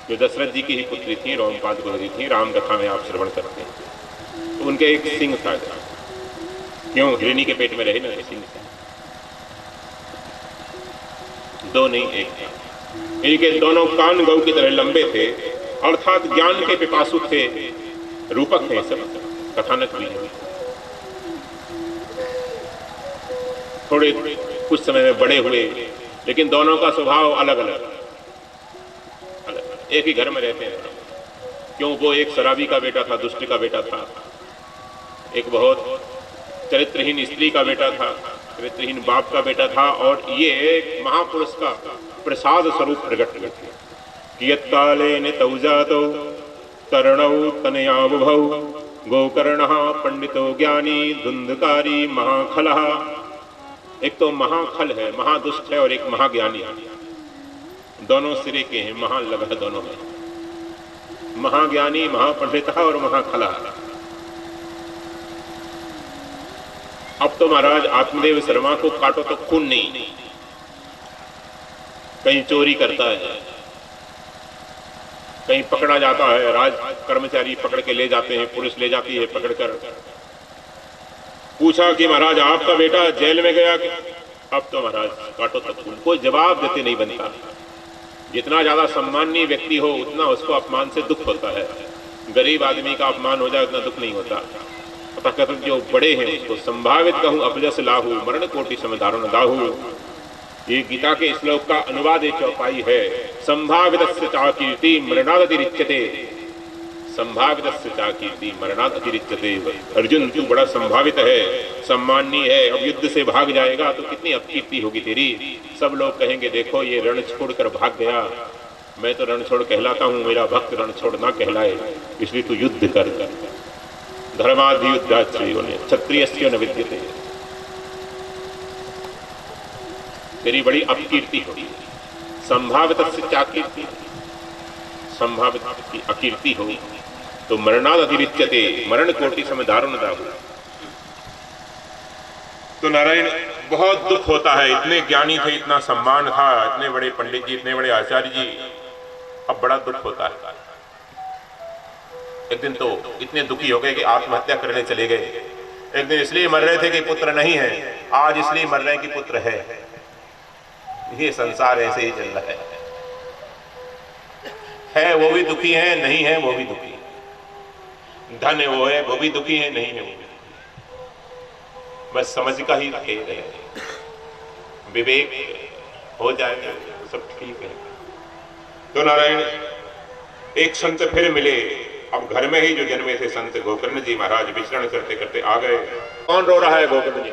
जो दशरथ जी की ही पुत्री थी, रोमपाद गुजरी थी, राम कथा में आप श्रवण करते हैं। तो उनके एक सिंह था। क्यों? हिरणी के पेट में रहे ना सिंह। 2 नहीं, एक था। इनके दोनों कान गौ की तरह लंबे थे, अर्थात ज्ञान के पिपासु थे, रूपक हैं सब, कथानक भी है। थोड़े कुछ समय में बड़े हुए, लेकिन दोनों का स्वभाव अलग अलग, एक ही घर में रहते हैं। क्यों? वो एक शराबी का बेटा था, दुष्ट का बेटा था, एक बहुत चरित्रहीन स्त्री का बेटा था, चरित्रहीन बाप का बेटा था, और ये एक महापुरुष का प्रसाद स्वरूप प्रकट हुए थे। कियत्कालेन तौ जातौ तरणौ तनया बुभौ गोकर्णः पंडितो ज्ञानी धुंधकारी महाखलः। एक तो महाखल है, महादुष्ट है, और एक महाज्ञानी है। दोनों सिरे के हैं, महा लगा है दोनों में, महाज्ञानी, महापंडित और महाखला। अब तो महाराज आत्मदेव शर्मा को काटो तो खून नहीं, कहीं चोरी करता है, कहीं पकड़ा जाता है, राज कर्मचारी पकड़ के ले जाते हैं, पुलिस ले जाती है पकड़कर। पूछा कि महाराज आपका बेटा जेल में गया, अब तो महाराज काटो तो खून, कोई जवाब देते नहीं बनता। जितना ज्यादा सम्मानीय व्यक्ति हो, उतना उसको अपमान से दुख होता है। गरीब आदमी का अपमान हो जाए, उतना दुख नहीं होता। तथाकथित जो बड़े हैं उसको संभावित कहूं अपजस लाहू मरण कोटि समदारुण दाहू। ये गीता के श्लोक का अनुवाद एक चौपाई है। संभावितस्य चा कीर्ति मरणादतिरिच्यते, संभावितस्य चा कीर्ति मरणादतिरिच्यते। अर्जुन तू बड़ा संभावित है, सम्माननीय है, अब युद्ध से भाग जाएगा तो कितनी अपकीर्ति होगी तेरी। सब लोग कहेंगे देखो ये रण छोड़कर भाग गया, मैं तो रण छोड़ कहलाता हूं, मेरा भक्त रण छोड़ ना कहलाए, इसलिए तू युद्ध कर। धर्माधियुद्धाश्रयो ने क्षत्रियस्य न विद्यते, तेरी बड़ी अपकीर्ति होगी। संभावितस्य चा कीर्ति, संभावित की अकीर्ति होगी तो मरणाद अतिरिच्यते, मरण कोटि सम दारुण दाहु। तो नारायण बहुत दुख होता है, इतने ज्ञानी थे, इतना सम्मान था, इतने बड़े पंडित जी, इतने बड़े आचार्य जी, अब बड़ा दुख होता है। एक दिन तो इतने दुखी हो गए कि आत्महत्या करने चले गए। एक दिन इसलिए मर रहे थे कि पुत्र नहीं है, आज इसलिए मर रहे हैं कि पुत्र है। ये संसार ऐसे ही चल रहा है वो भी दुखी है, नहीं है वो भी दुखी, धन है वो भी दुखी है, नहीं है वो भी दुखी। बस समझ का ही खेल है, विवेक हो जाए तो सब ठीक है। तो नारायण एक संत फिर मिले, अब घर में ही जो जन्मे थे संत गोकर्ण जी महाराज विचरण करते करते आ गए। कौन रो रहा है? गोकर्ण जी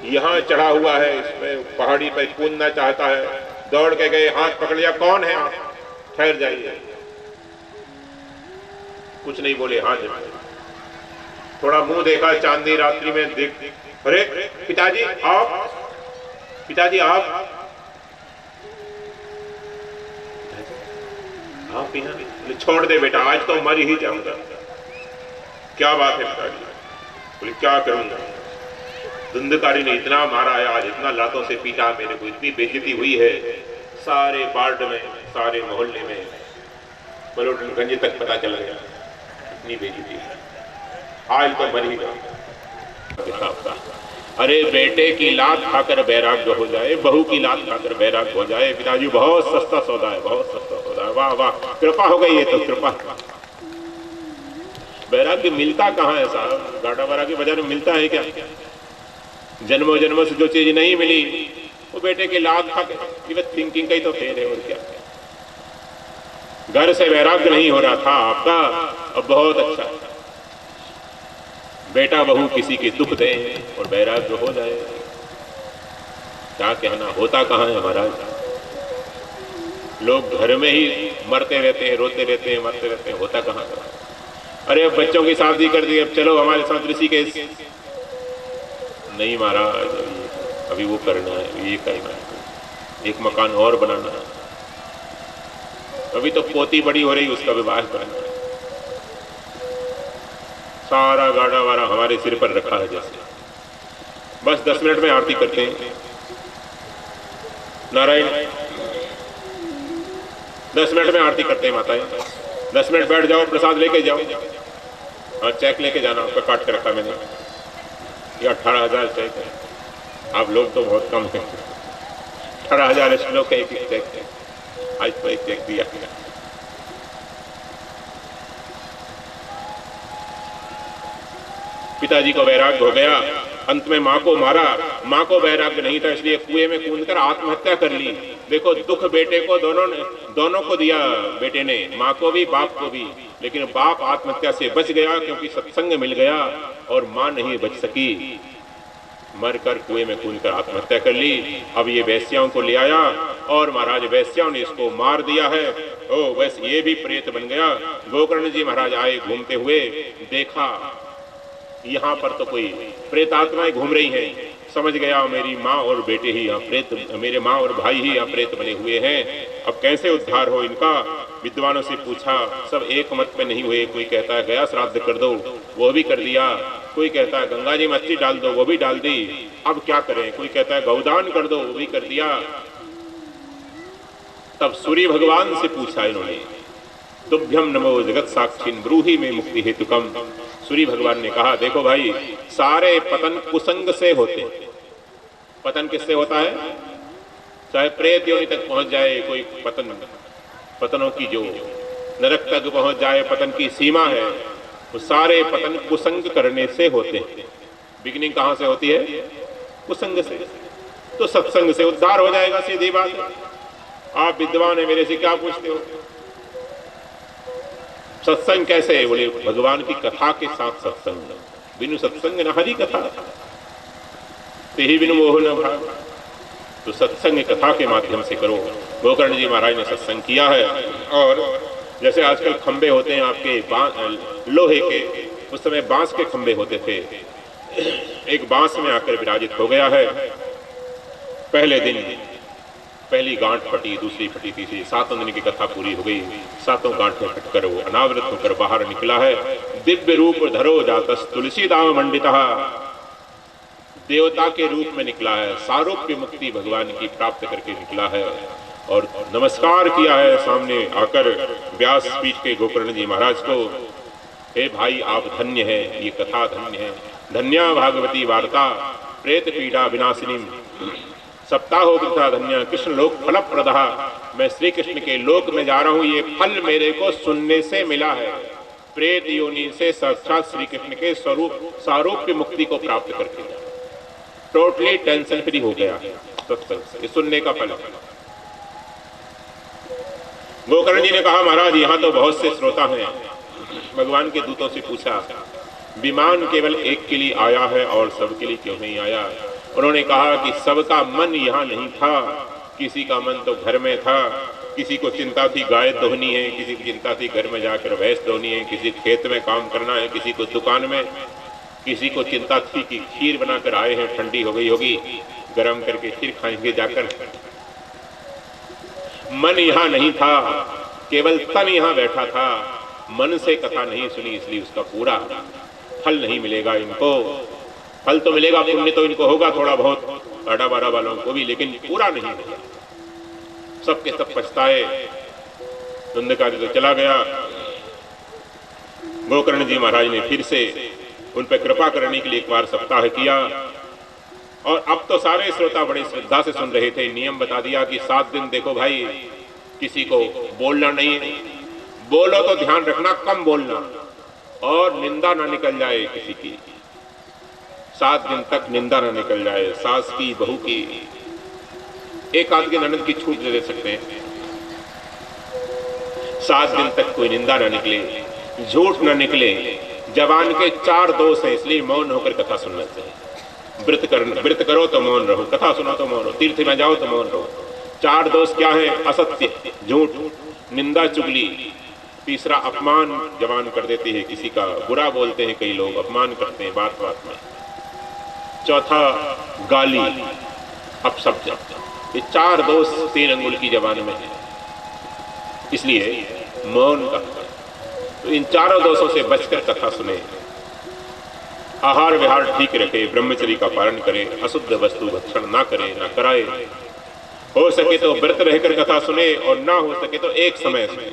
यहाँ चढ़ा हुआ है, इसमें पहाड़ी पर कूदना चाहता है, दौड़ के गए, हाथ पकड़ लिया, कौन है आप, ठहर जाइए। कुछ नहीं बोले, हाँ जी। थोड़ा मुंह देखा, चांदनी रात्रि में देख, अरे पिताजी आप, पिताजी आप यहाँ, छोड़ दे बेटा, आज तो मर ही जाऊंगा। क्या बात है पिताजी? बोले क्या करूंगा, धुंधकारी ने इतना मारा है आज, इतना लातों से पीटा, मेरे को इतनी बेइज्जती हुई है, सारे वार्ड में, सारे मोहल्ले में, बलोटनगंज तक पता चल गया, इतनी बेइज्जती, आज तो मर ही जाऊंगा। अरे बेटे की लात खाकर बैराग्य हो जाए, बहू की लात खाकर बैराग्य हो जाए। पिताजी बहुत सस्ता सौदा है, बहुत सस्ता सौदा है, वाह वाह, कृपा हो गई है तो कृपा। बैराग्य मिलता कहाँ है साहब, गाड़ा वाड़ा के बाजार में मिलता है क्या? जन्मों जन्मों से जो चीज नहीं मिली वो बेटे की लात खा के, थिंकिंग का ही तो फेर है, और क्या। घर से वैराग्य नहीं हो रहा था आपका, अब बहुत अच्छा, बेटा बहू किसी के दुख दे और वैराग्य हो जाए। क्या कहना, होता कहाँ है महाराज? लोग घर में ही मरते रहते हैं, रोते रहते हैं, मरते रहते हैं, होता कहाँ? अरे अब बच्चों की शादी कर दी, अब चलो हमारे साथ ऋषिकेश। नहीं महाराज, अभी वो करना है, ये करना है, एक मकान और बनाना है, अभी तो पोती बड़ी हो रही, उसका विवाह करना है। सारा गाड़ा वाड़ा हमारे सिर पर रखा है जैसे। बस 10 मिनट में आरती करते हैं। नारायण, 10 मिनट में आरती करते हैं माताएं। 10 मिनट बैठ जाओ, प्रसाद लेके जाओ और चेक लेके जाना, आपका काट के रखा मैंने, ये 18,000 चेक है। आप लोग तो बहुत कम हैं, 18,000 श्लोक का एक चेक है, आज तो एक चेक दिया। पिताजी को वैराग्य हो गया, अंत में माँ को मारा, माँ को वैराग्य नहीं था इसलिए कुएं में कूदकर आत्महत्या कर ली। देखो दुख बेटे को दोनों को दिया बेटे ने, माँ को भी बाप को भी, लेकिन बाप आत्महत्या से बच गया क्योंकि सत्संग मिल गया, और माँ नहीं बच सकी, मरकर कुएं में कूदकर आत्महत्या कर ली। अब ये वैश्याओं को ले आया और महाराज वैश्याओं ने इसको मार दिया है। ओ बस ये भी प्रेत बन गया। गोकर्ण जी महाराज आए घूमते हुए, देखा यहाँ पर तो कोई प्रेत आत्माएं घूम रही हैं, समझ गया मेरी माँ और बेटे ही यहाँ प्रेत, मेरे माँ और भाई ही यहाँ प्रेत बने हुए हैं, अब कैसे उद्धार हो इनका। विद्वानों से पूछा, सब एक मत में नहीं हुए। कोई कहता है गया श्राद्ध कर दो, वो भी कर दिया। कोई कहता है गंगा जी में अस्थि डाल दो, वो भी डाल दी, अब क्या करें। कोई कहता है गौदान कर दो, वो भी कर दिया। तब सूर्य भगवान से पूछा इन्होंने, तुभ्यम नमो जगत साक्षिन ब्रूहि में मुक्ति हेतुकम। सूर्य भगवान ने कहा, देखो भाई, सारे पतन कुसंग से होते हैं। पतन किससे होता है? चाहे प्रेत योनि तक पहुंच जाए कोई पतन, पतनों की जो नरक तक पहुंच जाए, पतन की सीमा है, वो सारे पतन कुसंग करने से होते हैं। बिगिनिंग कहां से होती है? कुसंग से। तो सत्संग से उद्धार हो जाएगा, सीधी बात है। आप विद्वान है, मेरे से क्या पूछते हो? सत्संग कैसे है? बोले भगवान की कथा के साथ सत्संग, बिनु सत्संग न हरि कथा, तेहि बिनु मोह न भाग। तो सत्संग कथा के माध्यम से करो। गोकर्ण जी महाराज ने सत्संग किया है। और जैसे आजकल खंबे होते हैं आपके लोहे के, उस समय बांस के खंबे होते थे। एक बांस में आकर विराजित हो गया है। पहले दिन पहली गांठ फटी, दूसरी फटी, तीसरी, 7 दिन की कथा पूरी हो गई। 7 गांठें फटकर वो अनावृत होकर बाहर निकला है। दिव्य रूप धरो जातस तुलसी दाम मंडितः, देवता के रूप में निकला है। सारूप्य मुक्ति भगवान की प्राप्त करके निकला है और नमस्कार किया है सामने आकर व्यास पीठ के गोकर्ण जी महाराज को। हे भाई, आप धन्य हैं, ये कथा धन्य है। धन्या भागवती वार्ता प्रेत पीड़ा विनाशिनी, सप्ताहो कृथा धन्य कृष्ण लोक फल प्रदा। मैं श्री कृष्ण के लोक में जा रहा हूं, ये फल मेरे को सुनने से मिला है। प्रेत योनि से साक्षात श्री कृष्ण के स्वरूप सारूप्य मुक्ति को प्राप्त करके टोटली टेंशन फ्री हो गया सत्संग से, सुनने का फल। गोकर्ण जी ने कहा, महाराज यहाँ तो बहुत से श्रोता हैं। भगवान के दूतों से पूछा, विमान केवल एक के लिए आया है और सबके लिए क्यों नहीं आया? उन्होंने कहा कि सबका मन यहाँ नहीं था, किसी का मन तो घर में था, किसी को चिंता थी गाय दोहनी है, किसी की चिंता थी घर में जाकर भैंस दोहनी है, किसी खेत में काम करना है, किसी को दुकान में, किसी को चिंता थी कि खीर बनाकर आए हैं, ठंडी हो गई होगी, गरम करके खीर खाएंगे जाकर। मन यहाँ नहीं था, केवल तन यहाँ बैठा था, मन से कथा नहीं सुनी, इसलिए उसका पूरा फल नहीं मिलेगा इनको। फल तो मिलेगा, पुण्य तो इनको होगा थोड़ा बहुत, 18-12 वालों को भी, लेकिन पूरा नहीं होगा। सबके सब पछताए। धुंधकारी तो चला गया। गोकर्ण जी महाराज ने फिर से उन पर कृपा करने के लिए एक बार सप्ताह किया, और अब तो सारे श्रोता बड़े श्रद्धा से सुन रहे थे। नियम बता दिया कि 7 दिन देखो भाई, किसी को बोलना नहीं, बोलो तो ध्यान रखना कम बोलना, और निंदा ना निकल जाए किसी की। 7 दिन तक निंदा ना निकल जाए, सास की, बहू की, एक आध की ननद की छूट दे सकते हैं। 7 दिन तक कोई निंदा ना निकले, झूठ ना निकले। जवान के 4 दोष हैं, इसलिए मौन होकर कथा सुनना चाहिए। व्रत करो तो मौन रहो, कथा सुनो तो मौन रहो, तीर्थ में जाओ तो मौन रहो। 4 दोष क्या है? असत्य, झूठ, निंदा, चुगली। तीसरा अपमान जवान कर देती है, किसी का बुरा बोलते हैं, कई लोग अपमान करते हैं बात बात में। चौथा गाली, अपशब्द। ये 4 दोष 3 अंगुल की जबान में है, इसलिए मौन का। तो इन 4 दोषों से बचकर कथा सुने। आहार विहार ठीक रखे, ब्रह्मचर्य का पालन करे, अशुद्ध वस्तु भक्षण ना करे, ना कराए। हो सके तो व्रत रहकर कथा सुने, और ना हो सके तो एक समय सुने।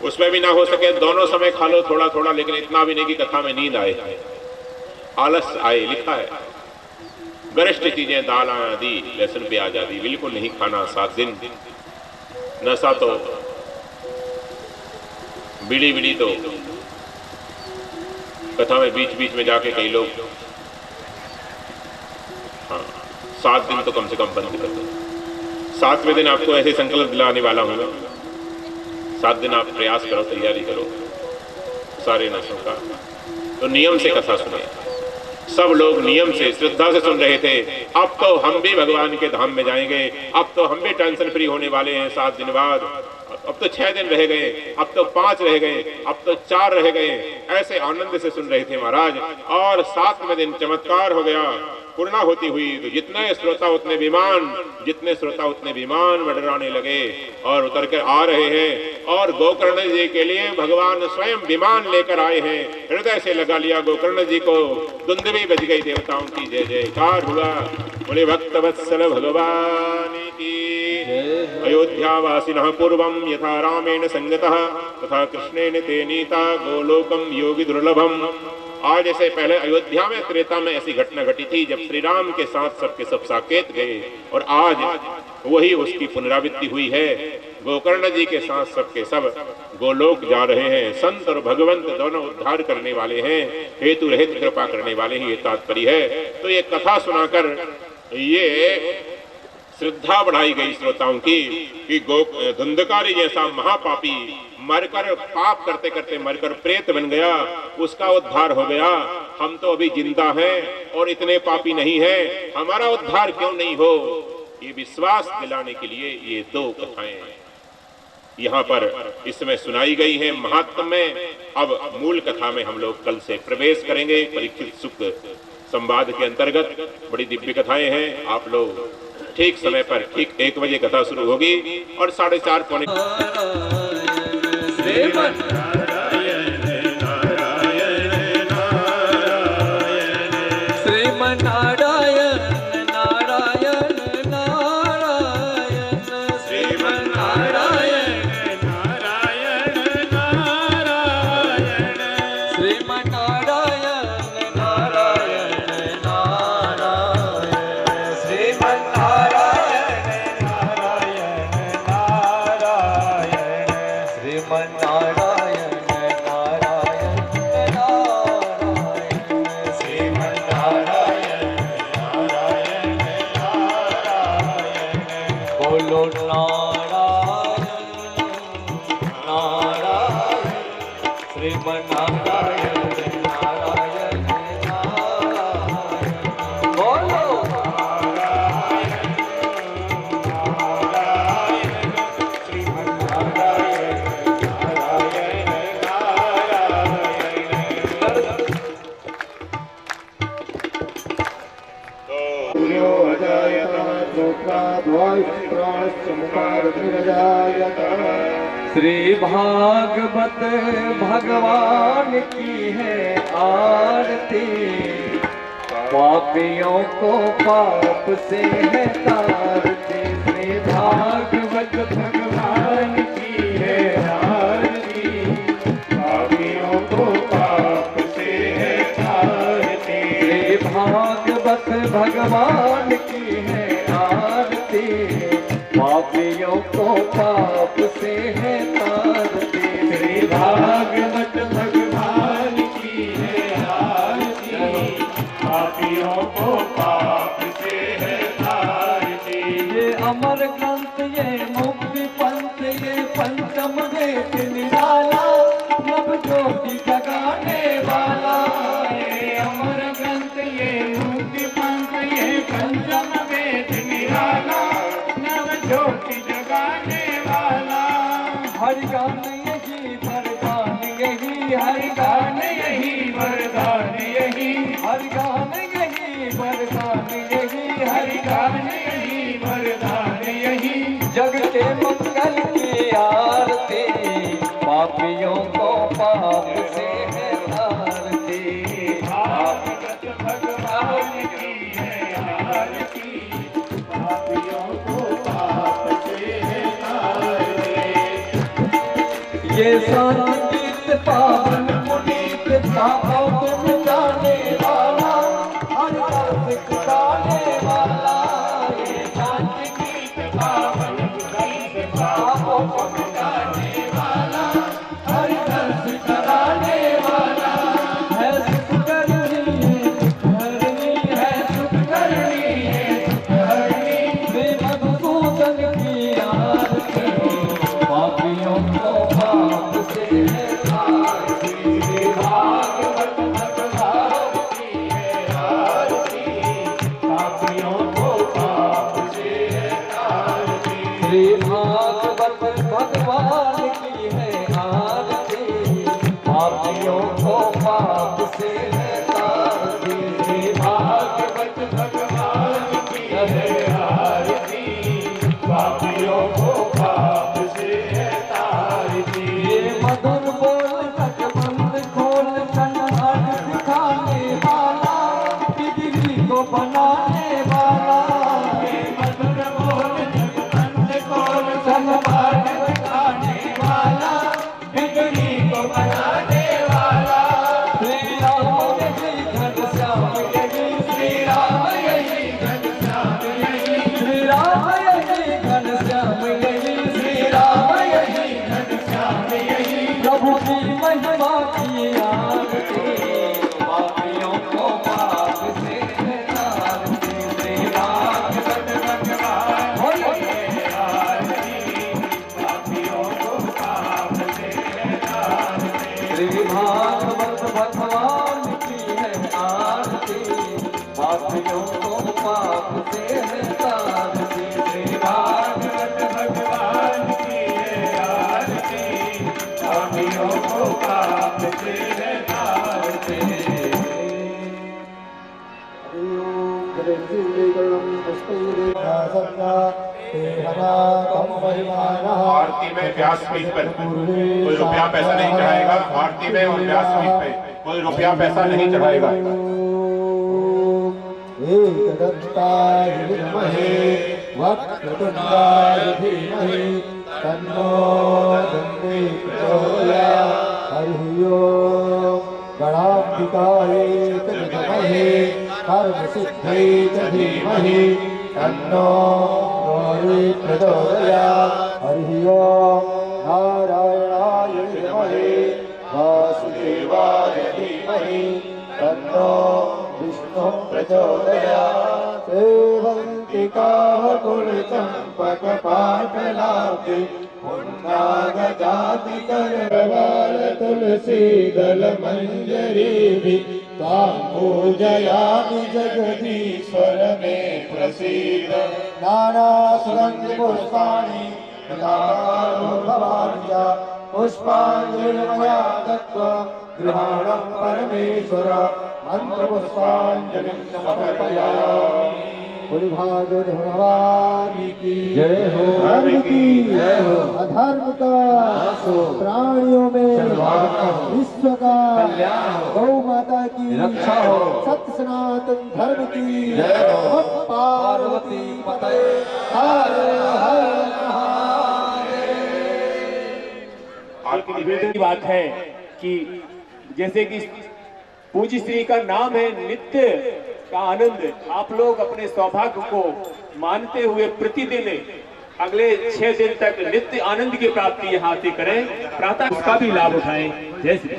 उसमें भी ना हो सके दोनों समय खा लो थोड़ा थोड़ा, लेकिन इतना भी नहीं कि कथा में नींद आए, आलस आए। लिखा है गरिष्ठ चीजें दाल आदि, लहसुन प्याज आदि बिल्कुल नहीं खाना 7 दिन। नशा तो, बीड़ी बीड़ी तो कथा में बीच बीच में जाके कई लोग, हाँ 7 दिन तो कम से कम बंद कर दो। 7वें दिन आपको ऐसे संकल्प दिलाने वाला हूँ, 7 दिन आप प्रयास करो, तैयारी करो सारे नशों का। तो नियम से कथा सुने। सब लोग नियम से श्रद्धा से सुन रहे थे। अब तो हम भी भगवान के धाम में जाएंगे, अब तो हम भी टेंशन फ्री होने वाले हैं 7 दिन बाद। अब तो 6 दिन रह गए, अब तो 5 रह गए, अब तो 4 रह गए। ऐसे आनंद से सुन रहे थे महाराज। और 7वें दिन चमत्कार हो गया, पूर्णा होती हुई। तो जितने श्रोता उतने विमान मंडराने लगे और उतर कर आ रहे हैं। और गोकर्ण जी के लिए भगवान स्वयं विमान लेकर आए हैं। हृदय से लगा लिया गोकर्ण जी को। दुंदुभी बज गई, देवताओं की जय जयकार हुआ। बोले भक्त वत्सल भगवान की। अयोध्यावासिनः पूर्वं यथा रामेण संगतः तथा कृष्णेन ते नीता गोलोकम योगी दुर्लभम। आज ऐसे पहले अयोध्या में त्रेता में ऐसी घटना घटी थी जब श्री राम के साथ सबके सब साकेत गए, और आज वही उसकी पुनरावृत्ति हुई है। गोकर्ण जी के साथ सबके सब गोलोक जा रहे हैं। संत और भगवंत दोनों उद्धार करने वाले हैं, हेतु रहित कृपा करने वाले हैं, ये तात्पर्य है। तो ये कथा सुनाकर ये श्रद्धा बढ़ाई गई श्रोताओं की कि धुंधकारी जैसा महापापी मरकर, पाप करते करते मरकर प्रेत बन गया, उसका उद्धार हो गया। हम तो अभी जिंदा हैं और इतने पापी नहीं हैं, हमारा उद्धार क्यों नहीं हो? ये विश्वास दिलाने के लिए ये 2 कथाएं यहाँ पर इसमें सुनाई गई हैं महात्म में। अब मूल कथा में हम लोग कल से प्रवेश करेंगे। परीक्षित सुख संवाद के अंतर्गत बड़ी दिव्य कथाएं हैं। आप लोग ठीक समय पर, ठीक 1 बजे कथा शुरू होगी और 4:30 पौने निरजायत श्रोत्राद्वायुप्राणश्च मुखादग्निरजायत। श्री भागवत भगवान की है आरती, पापियों को पाप से है तारती। श्री भागवत भगवान की है आरती, पापियों को पाप से है तारती। श्री भागवत भगवान की है आरती, पापियों को पाप से है तारती। श्री भागवत भगवान की है आरती, पापियों को पाप से है तारती। ये अमर ग्रंथ, ये मुक्ति पंथ, ये पंचम वेद निराला, नव ज्योति जगाने वाला। ये अमर ग्रंथ, ये मुक्ति पंथ, ये पंचम वेद निराला, ज्योति जगाने वाला। हर गान यही वरदान यही, हर गान यही वरदान यही, हर गान यही वरदान यही, हर गान यही वरदान यही। जग के मंगल की आरती, पापियों को पाप से है तारती। भागवत भगवान की है आरती, पापियों को ये संगीत पावन मुनीत पापों को मिटाने वाला, हर दर्द सिखाने वाला। ये संगीत पावन मुनीत पापों को मिटाने वाला, हर दर्द सिखाने वाला। है सुख करनी है सुख करनी है करनी। वे मधुसूदन की आरती, पापियों को पाप से है तारती। भागवत भगवान की है आरती, पापियों को पाप से है तारती। श्री भागवत भगवान की है आरती, पापियों को पाप से है तारती। श्री भागवत भगवान की है आरती, पापियों को पाप से है तारती। ये मधुर बोल बंद खोल कन्हार दिखाने वाला, बिजली को बनाने वाला। ये मधुर बोल बंद खोल कन्हार दिखाने वाला, बिजली को बनाने वाला। श्री राम यही घनश्याम यही, श्री राम यही घनश्याम यही, श्री राम यही घनश्याम यही, श्री राम यही घनश्याम यही। प्रभु की महिमा की आरती, पापियों को पाप से है तारती। श्री भागवत भगवान की है आरती, पापियों को पाप से है तारती। श्री भागवत भगवान की है आरती, पापियों को पाप से है तारती। श्री भागवत भगवान की है आरती, पापियों को पाप से है तारती। आरती में व्यासपीठ पर कोई रुपया पैसा नहीं चढ़ाएगा। आरती में और व्यासपीठ पे कोई रुपया पैसा नहीं चढ़ाएगा। एकदन्ताय विद्महे वक्रतुण्डाय धीमहि तन्नो दन्ती प्रचोदयात्। हरिः ओम्। गणाम्बिकायै च विद्महे कर्मसिद्ध्यै च धीमहि तन्नो गौरी प्रचोदयात्। हरिः ओम्। नारायणाय विद्महे वासुदेवाय धीमहि तन्नो विष्णु प्रचोदयात्। सेवन्ति कामकुलचम्पकपाटलाभि पुण्डागजाति करवाल तुलसी दल मंजरी तां पूजयामि जगदीश्वर मे प्रसीद। नाना सुगंध पुष्पाणि भवानि च पुष्पाञ्जलि मया दत्त्वा गृहाणं परमेश्वर मंत्र पुष्पाञ्जलिं समर्पयामि। बोले भागवत भगवान की जय हो। धर्म की जय हो। अधर्म का नाश हो। प्राणियों में सद्भावना हो। विश्व का कल्याण हो। गौ माता की रक्षा हो। सत्य सनातन धर्म की जय हो। पार्वती पते हर हर एक निवेदन की बात है कि जैसे कि पूज्य श्री का नाम है नित्य का आनंद, आप लोग अपने सौभाग्य को मानते हुए प्रतिदिन अगले 6 दिन तक नित्य आनंद की प्राप्ति यहाँ से करें, प्रातः उसका भी लाभ उठाएं। जय श्री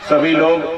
सभी लोग